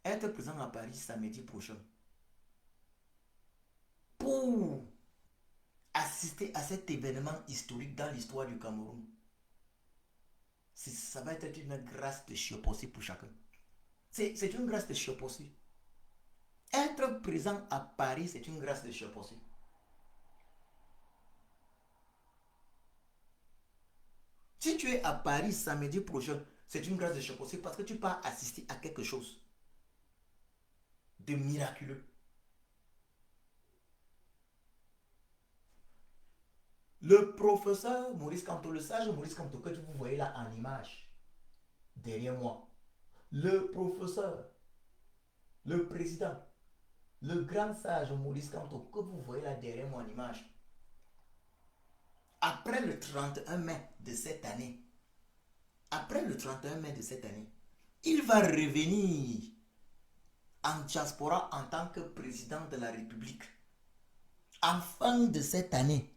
être présent à Paris samedi prochain pour assister à cet événement historique dans l'histoire du Cameroun. Ça va être une grâce de chiopossi pour chacun. C'est une grâce de chiopossi. Être présent à Paris, c'est une grâce de chiopossi. Si tu es à Paris samedi prochain, c'est une grâce de chiopossi parce que tu vas assister à quelque chose de miraculeux. Le professeur Maurice Kamto, le sage Maurice Kamto que vous voyez là en image, derrière moi, le professeur, le président, le grand sage Maurice Kamto que vous voyez là derrière moi en image, après le 31 mai de cette année, il va revenir en diaspora en tant que président de la République. En fin de cette année,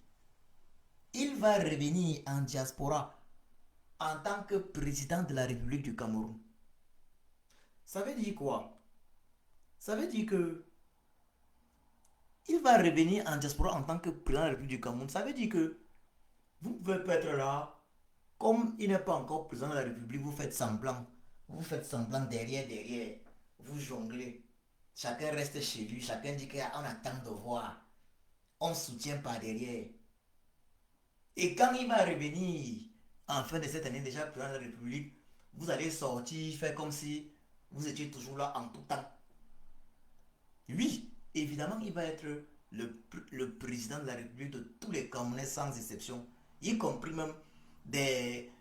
il va revenir en diaspora en tant que président de la République du Cameroun. Ça veut dire quoi? Ça veut dire que il va revenir en diaspora en tant que président de la République du Cameroun. Ça veut dire que vous pouvez pas être là. Comme il n'est pas encore président de la République, vous faites semblant. Vous faites semblant derrière. Vous jonglez. Chacun reste chez lui. Chacun dit qu'on attend de voir. On soutient par derrière. Et quand il va revenir en fin de cette année déjà président de la République, vous allez sortir, faire comme si vous étiez toujours là en tout temps. Oui, évidemment, il va être le président de la République de tous les Camerounais sans exception, y compris même des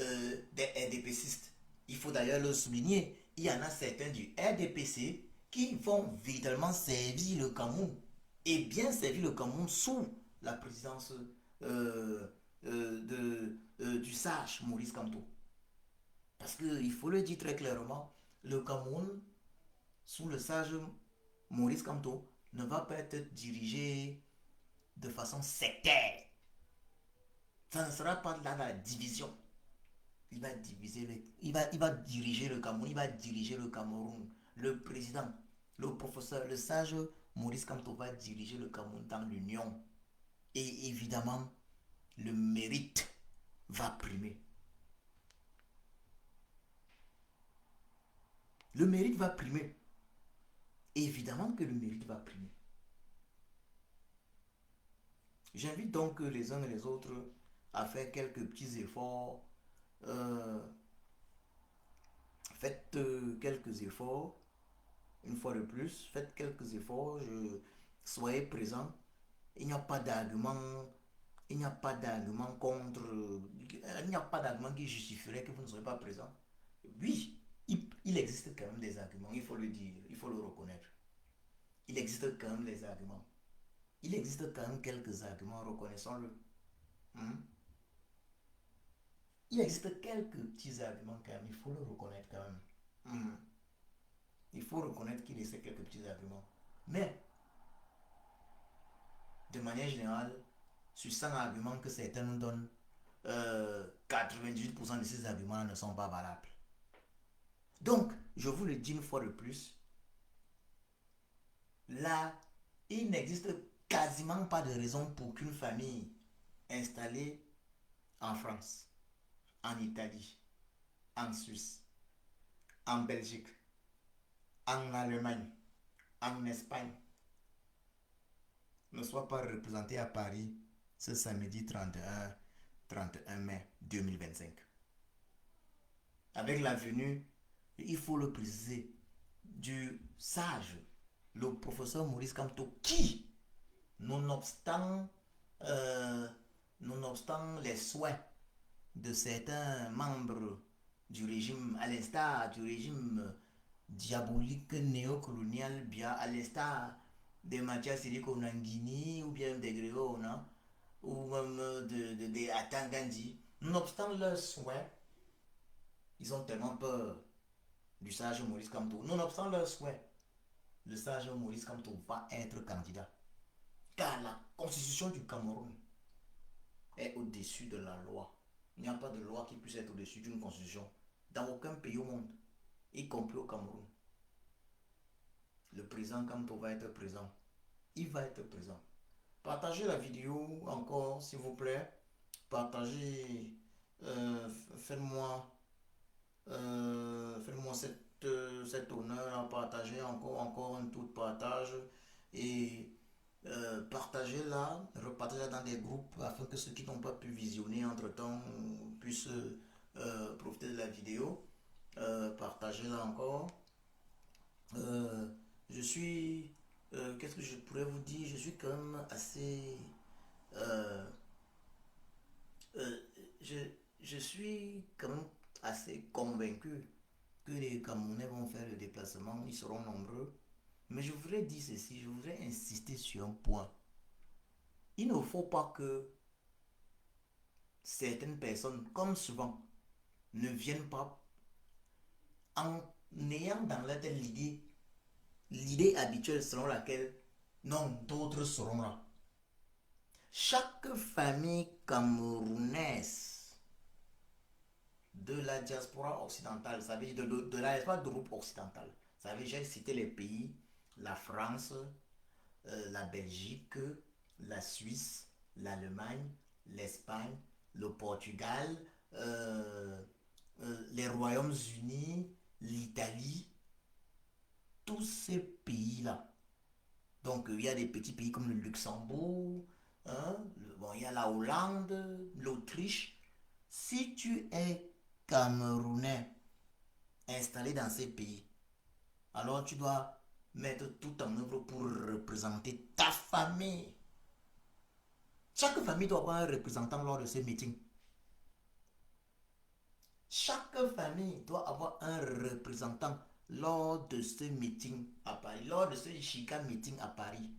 RDPCistes. Il faut d'ailleurs le souligner, il y en a certains du RDPC qui vont véritablement servir le Cameroun et bien servir le Cameroun sous la présidence du sage Maurice Kamto. Parce qu'il faut le dire très clairement, le Cameroun, sous le sage Maurice Kamto, ne va pas être dirigé de façon sectaire. Ça ne sera pas dans la division. Il va diriger le Cameroun, il va diriger le Cameroun. Le président, le professeur, le sage Maurice Kamto va diriger le Cameroun dans l'union. Et évidemment, le mérite va primer. Le mérite va primer. Évidemment que le mérite va primer. J'invite donc les uns et les autres à faire quelques petits efforts. Faites quelques efforts. Une fois de plus, faites quelques efforts. Soyez présents. Il n'y a pas d'argument. Il n'y a pas d'argument contre. Il n'y a pas d'argument qui justifierait que vous ne soyez pas présent. Oui, il existe quand même des arguments. Il faut le dire. Il faut le reconnaître. Il existe quand même des arguments. Il existe quand même quelques arguments, reconnaissons-le. Il existe quelques petits arguments quand même, il faut le reconnaître quand même. Il faut reconnaître qu'il existe quelques petits arguments. Mais, de manière générale, sur 100 arguments que certains nous donnent, 98% de ces arguments ne sont pas valables. Donc, je vous le dis une fois de plus, là, il n'existe quasiment pas de raison pour qu'une famille installée en France, en Italie, en Suisse, en Belgique, en Allemagne, en Espagne, ne soit pas représenté à Paris ce samedi 31 mai 2025. Avec la venue, il faut le préciser, du sage, le professeur Maurice Kamto, qui, nonobstant, euh, nonobstant les souhaits de certains membres du régime, à l'instar du régime diabolique néocolonial, bien à l'instar de Mathias Siriko Nangini ou bien de Grégo, non? Ou même de Atangandi, nonobstant leurs souhaits, ils ont tellement peur du sage Maurice Kamto. Nonobstant leurs souhaits, le sage Maurice Kamto va être candidat. Car la constitution du Cameroun est au-dessus de la loi. Il n'y a pas de loi qui puisse être au-dessus d'une constitution dans aucun pays au monde, y compris au Cameroun. Le président Kamto va être présent. Il va être présent. Partagez la vidéo encore, s'il vous plaît. Partagez. Euh, faites-moi faites-moi cet honneur à partager encore un tout partage et partagez-la, repartagez-la dans des groupes afin que ceux qui n'ont pas pu visionner entre-temps puissent profiter de la vidéo. Partagez-la encore. Euh, je suis... qu'est-ce que je pourrais vous dire? Je suis quand même assez... euh, euh, je, je suis quand même assez convaincu que les Camerounais vont faire le déplacement, ils seront nombreux. Mais je voudrais dire ceci, je voudrais insister sur un point. Il ne faut pas que certaines personnes, comme souvent, ne viennent pas en ayant dans la tête l'idée habituelle selon laquelle non, d'autres seront là. Chaque famille camerounaise de la diaspora occidentale, ça veut dire de la diaspora d'Europe occidentale, ça veut dire, j'ai cité les pays, la France, la Belgique, la Suisse, l'Allemagne, l'Espagne, le Portugal, les Royaumes-Unis, l'Italie, tous ces pays-là. Donc il y a des petits pays comme le Luxembourg, hein, bon, il y a la Hollande, l'Autriche. Si tu es Camerounais installé dans ces pays, alors tu dois mettre tout en œuvre pour représenter ta famille. Chaque famille doit avoir un représentant lors de ces meetings. Chaque famille doit avoir un représentant lors de ce meeting à Paris, lors de ce Chica meeting à Paris,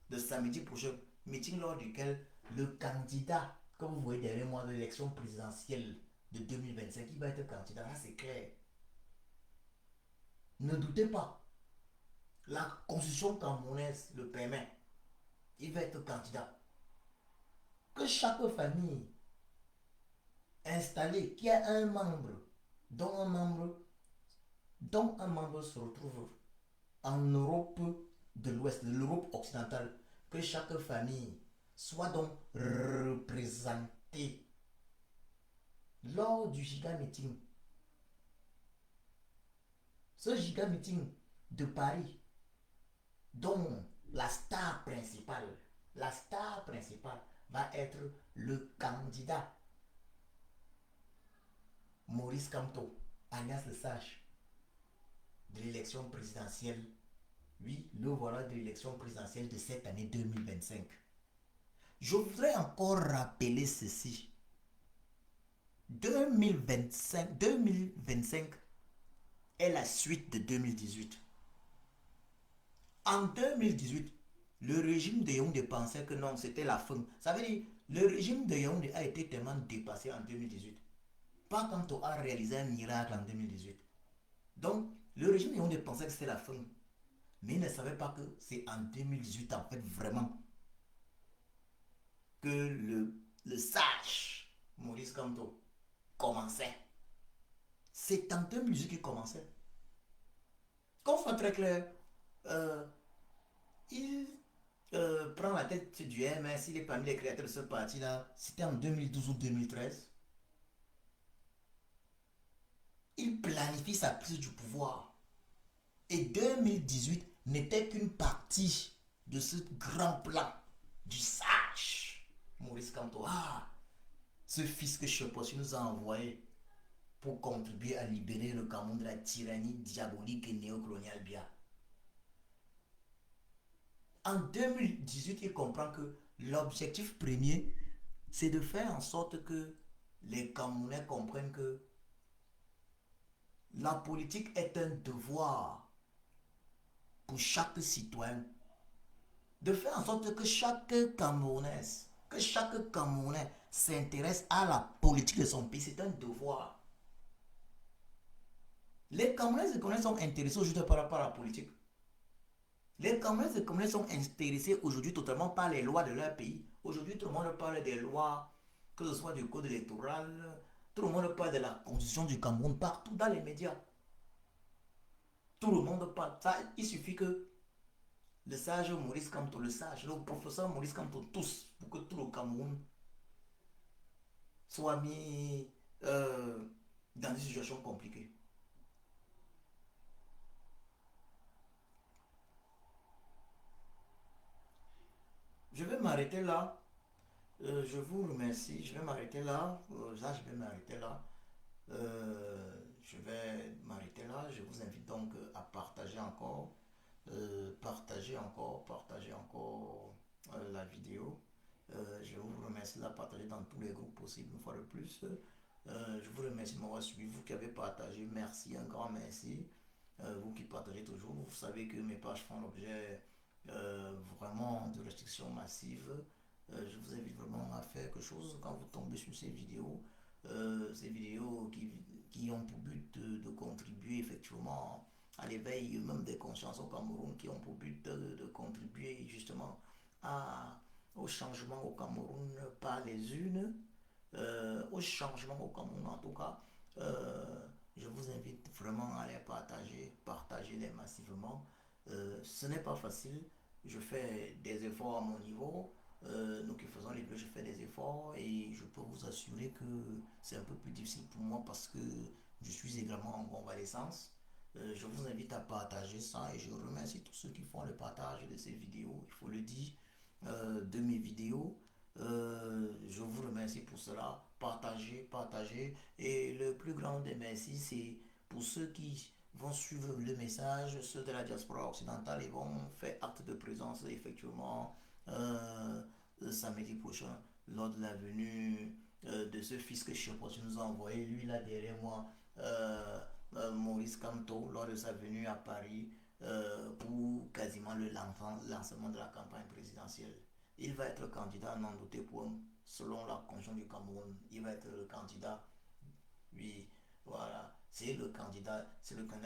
de samedi prochain, meeting lors duquel le candidat, comme vous voyez derrière moi, de l'élection présidentielle de 2025, il va être candidat, là c'est clair. Ne doutez pas, la constitution camerounaise le permet, il va être candidat. Que chaque famille installée qui a un membre, dont un membre se retrouve en Europe de l'Ouest, de l'Europe occidentale, que chaque famille soit donc représentée lors du giga meeting. Ce giga meeting de Paris, dont la star principale va être le candidat Maurice Kamto, alias le sage, de l'élection présidentielle. Oui, le voilà de l'élection présidentielle de cette année 2025. Je voudrais encore rappeler ceci. 2025 est la suite de 2018. En 2018, le régime de Yaoundé pensait que non, c'était la fin. Ça veut dire, le régime de Yaoundé a été tellement dépassé en 2018. Pas quand on a réalisé un miracle en 2018. Donc, le régime de Yaoundé pensait que c'était la fin. Mais il ne savait pas que c'est en 2018, en fait, vraiment, que le sage Maurice Kamto commençait. C'est en 2018 qu'il commençait. Qu'on soit très clair, il prend la tête du MS, il est parmi les créateurs de ce parti-là. C'était en 2012 ou 2013. Il planifie sa prise du pouvoir. Et 2018 n'était qu'une partie de ce grand plan du sage Maurice Kamto. Ah, ce fils que Chepossi nous a envoyé pour contribuer à libérer le Cameroun de la tyrannie diabolique et néocoloniale Bia. En 2018, il comprend que l'objectif premier, c'est de faire en sorte que les Camerounais comprennent que la politique est un devoir pour chaque citoyen. De faire en sorte que chaque Camerounais s'intéresse à la politique de son pays. C'est un devoir. Les Camerounais sont intéressés aujourd'hui par rapport à la politique. Les Camerounais sont intéressés aujourd'hui totalement par les lois de leur pays. Aujourd'hui, tout le monde parle des lois, que ce soit du code électoral, tout le monde parle de la constitution du Cameroun partout dans les médias. Tout le monde parle. Ça, il suffit que le sage Maurice Kamto, le professeur Maurice Kamto, tous, pour que tout le Cameroun soit mis dans une situation compliquée. Je vais m'arrêter là. Je vous remercie. Je vais m'arrêter là. Je vais m'arrêter là. Je vais m'arrêter là. Je vous invite donc à partager encore. Partager encore la vidéo. Je vous remercie de la partager dans tous les groupes possibles une fois de plus. Je vous remercie de m'avoir suivi. Vous qui avez partagé, merci, un grand merci. Vous qui partagez toujours, vous savez que mes pages font l'objet vraiment de restrictions massives. Je vous invite vraiment à faire quelque chose quand vous tombez sur ces vidéos qui ont pour but de contribuer effectivement à l'éveil même des consciences au Cameroun, qui ont pour but de contribuer justement au changement au Cameroun par les unes, au changement au Cameroun en tout cas. Je vous invite vraiment à les partagez-les massivement. Ce n'est pas facile, je fais des efforts à mon niveau. Nous qui faisons les deux, je fais des efforts et je peux vous assurer que c'est un peu plus difficile pour moi parce que je suis également en convalescence. Je vous invite à partager ça et je remercie tous ceux qui font le partage de ces vidéos, il faut le dire, de mes vidéos. Je vous remercie pour cela. Partagez. Et le plus grand des merci, c'est pour ceux qui vont suivre le message, ceux de la diaspora occidentale, et vont faire acte de présence effectivement samedi prochain lors de la venue de ce fils que Chimposti nous a envoyé, lui là derrière moi, Maurice Kamto, lors de sa venue à Paris pour quasiment le lancement de la campagne présidentielle. Il va être candidat, n'en doutez point, selon la constitution du Cameroun. Il va être le candidat. Oui, voilà. C'est le candidat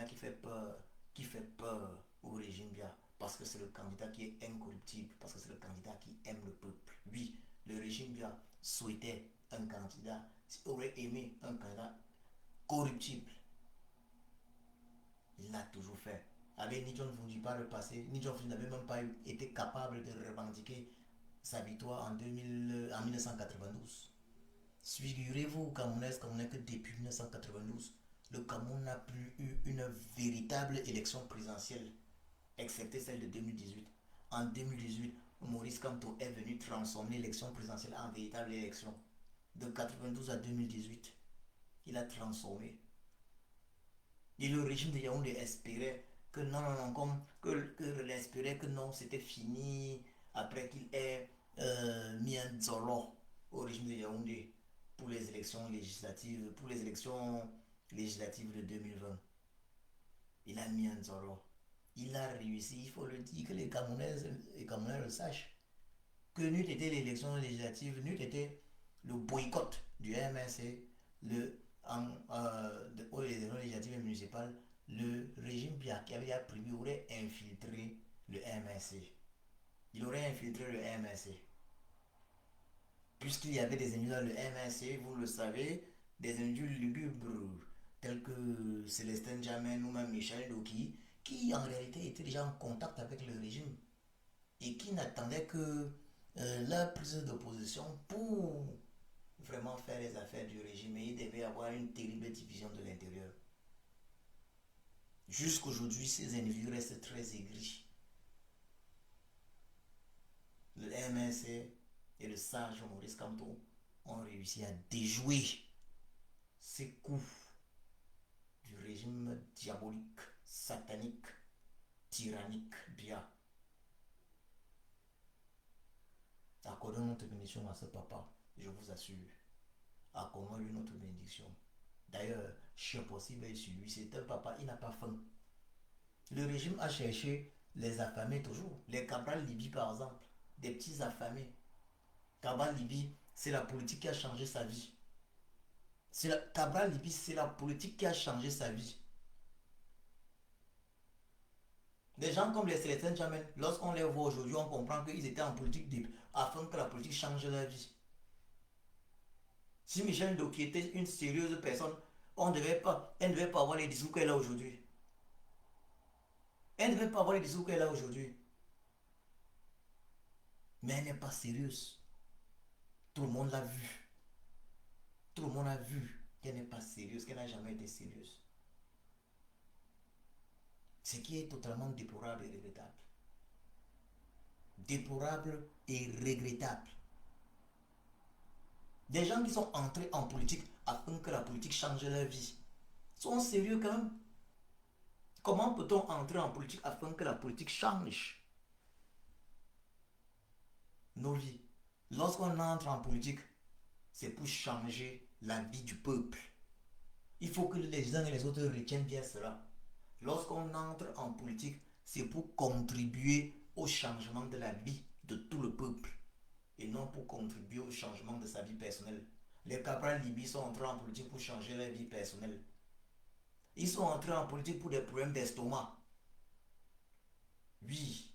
qui fait peur au régime bien. Parce que c'est le candidat qui est incorruptible. Parce que c'est le candidat qui aime le peuple. Oui, le régime bien souhaitait un candidat, aurait aimé un candidat corruptible. Il l'a toujours fait. Avec Ni John Fuji par le passé, Ni John Fuji n'avait même pas été capable de revendiquer sa victoire en 1992. Figurez-vous, Camerounais, que depuis 1992, le Cameroun n'a plus eu une véritable élection présidentielle, excepté celle de 2018. En 2018, Maurice Kamto est venu transformer l'élection présidentielle en véritable élection. De 92 à 2018, il a transformé. Et le régime de Yaoundé espérait que non, espérait que non, c'était fini après qu'il ait mis un zolo au régime de Yaoundé pour les élections législatives, de 2020. Il a mis un zolo. Il a réussi, il faut le dire, que les Camerounais le sachent. Que n'eût été l'élection législative, n'eût été le boycott du MRC, aux élections législatives et municipales, le régime qui avait privé aurait infiltré le MRC. Il aurait infiltré le MRC. Puisqu'il y avait des individus dans le MRC, vous le savez, des individus lugubres, tels que Célestin Jamen ou même Michel Doki, qui en réalité étaient déjà en contact avec le régime et qui n'attendaient que la prise de position pour vraiment faire les affaires du régime, et il devait y avoir une terrible division de l'intérieur. Jusqu'aujourd'hui, ces individus restent très aigris. le MNC et le sage Maurice Kamto ont réussi à déjouer ces coups du régime diabolique, satanique, tyrannique, Biya. Accordons notre bénédiction à ce papa, je vous assure. Accordons-lui notre bénédiction. D'ailleurs, chien possible est sur lui, c'est un papa, il n'a pas faim. Le régime a cherché les affamés toujours. Les Cabral Libye, par exemple, des petits affamés. Cabral Libye, c'est la politique qui a changé sa vie. Cabral Libye, c'est la politique qui a changé sa vie. Des gens comme les Célestins Jamel, lorsqu'on les voit aujourd'hui, on comprend qu'ils étaient en politique afin que la politique change leur vie. Si Michel Doki était une sérieuse personne, elle ne devait pas avoir les discours qu'elle a aujourd'hui. Elle ne devait pas avoir les discours qu'elle a aujourd'hui. Mais elle n'est pas sérieuse. Tout le monde l'a vu. Tout le monde a vu qu'elle n'est pas sérieuse, qu'elle n'a jamais été sérieuse. Ce qui est totalement déplorable et regrettable. Déplorable et regrettable. Des gens qui sont entrés en politique afin que la politique change leur vie sont sérieux quand même. Comment peut-on entrer en politique afin que la politique change nos vies? Lorsqu'on entre en politique, c'est pour changer la vie du peuple. Il faut que les uns et les autres retiennent bien cela. Lorsqu'on entre en politique, c'est pour contribuer au changement de la vie de tout le peuple et non pour contribuer au changement de sa vie personnelle. Les Cabral Libye sont entrés en politique pour changer leur vie personnelle. Ils sont entrés en politique pour des problèmes d'estomac. Oui.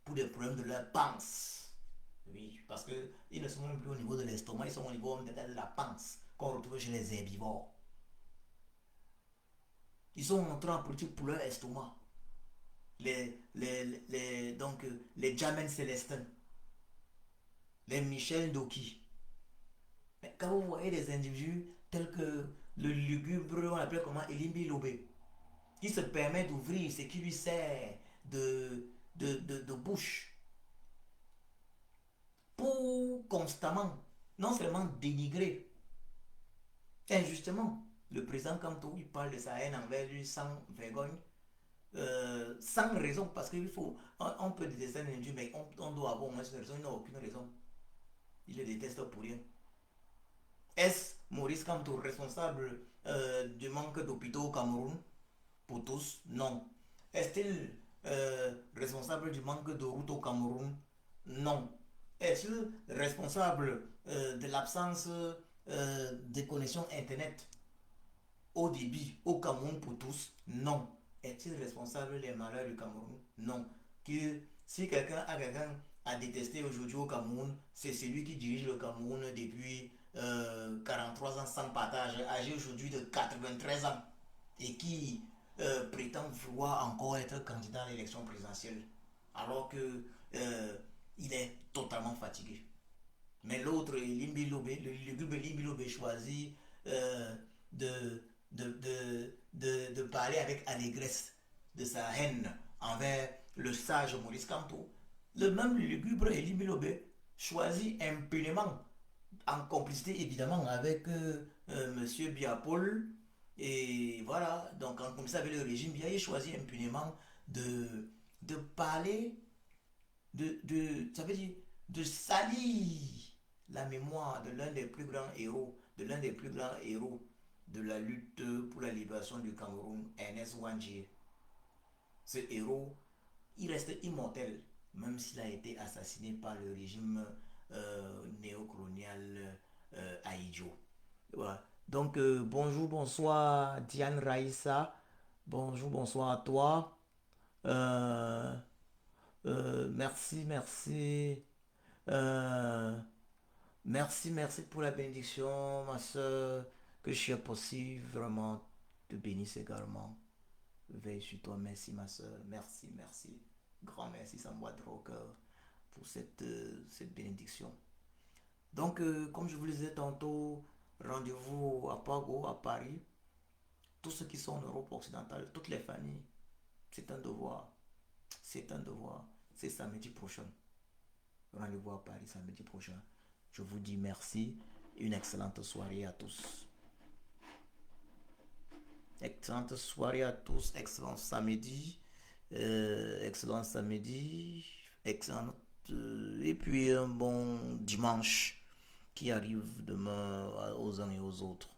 Pour des problèmes de leur panse. Oui, parce qu'ils ne sont même plus au niveau de l'estomac, ils sont au niveau de la panse qu'on retrouve chez les herbivores. Ils sont entrés en politique pour leur estomac. Donc, les Jamel Célestins, les Michel Doki. Mais quand vous voyez des individus tels que le lugubre, on l'appelle comment, Elimbi Lobé, qui se permet d'ouvrir ce qui lui sert de bouche pour constamment, non seulement dénigrer injustement le président Kamto, il parle de sa haine envers lui sans vergogne, sans raison, parce qu'il faut, on peut détester un individu, mais on doit avoir au moins une raison, il n'a aucune raison. Il le déteste pour rien. Est-ce Maurice Kamto responsable du manque d'hôpitaux au Cameroun? Pour tous, non. Est-il responsable du manque de routes au Cameroun? Non. Est-il responsable de l'absence de connexion Internet au débit au Cameroun pour tous? Non. Est-il responsable des malheurs du Cameroun? Non. Si quelqu'un a détesté aujourd'hui au Cameroun, c'est celui qui dirige le Cameroun depuis 43 ans sans partage, âgé aujourd'hui de 93 ans, et qui prétend vouloir encore être candidat à l'élection présidentielle, alors que il est totalement fatigué. Mais l'autre, Limbi Lobé, le Limbi Lobé choisit de, de parler avec allégresse de sa haine envers le sage Maurice Kamto. Le même lugubre Elie Lobé choisit impunément, en complicité évidemment avec Monsieur Biapol, et voilà, donc en complicité avec le régime Bia, il choisit impunément de parler, ça veut dire, de salir la mémoire de l'un des plus grands héros, de la lutte pour la libération du Cameroun, Ernest Ouandjé. Ce héros, il reste immortel, même s'il a été assassiné par le régime néocolonial Aïdjo. Voilà. Donc, bonjour, bonsoir Diane Raïssa. Bonjour, bonsoir à toi. Merci, merci. Merci pour la bénédiction, ma soeur. Que je sois possible, vraiment, te bénisse également. Veille sur toi, merci, ma soeur. Merci. Grand merci, ça me boit trop au cœur pour cette bénédiction. Donc, comme je vous le disais tantôt, rendez-vous à Pago, à Paris. Tous ceux qui sont en Europe occidentale, toutes les familles, c'est un devoir. C'est un devoir. c'est samedi prochain. Rendez-vous à Paris samedi prochain. Je vous dis merci. Une excellente soirée à tous. Excellente soirée à tous. Excellent samedi. Excellent samedi. Excellent. Et puis un bon dimanche qui arrive demain aux uns et aux autres.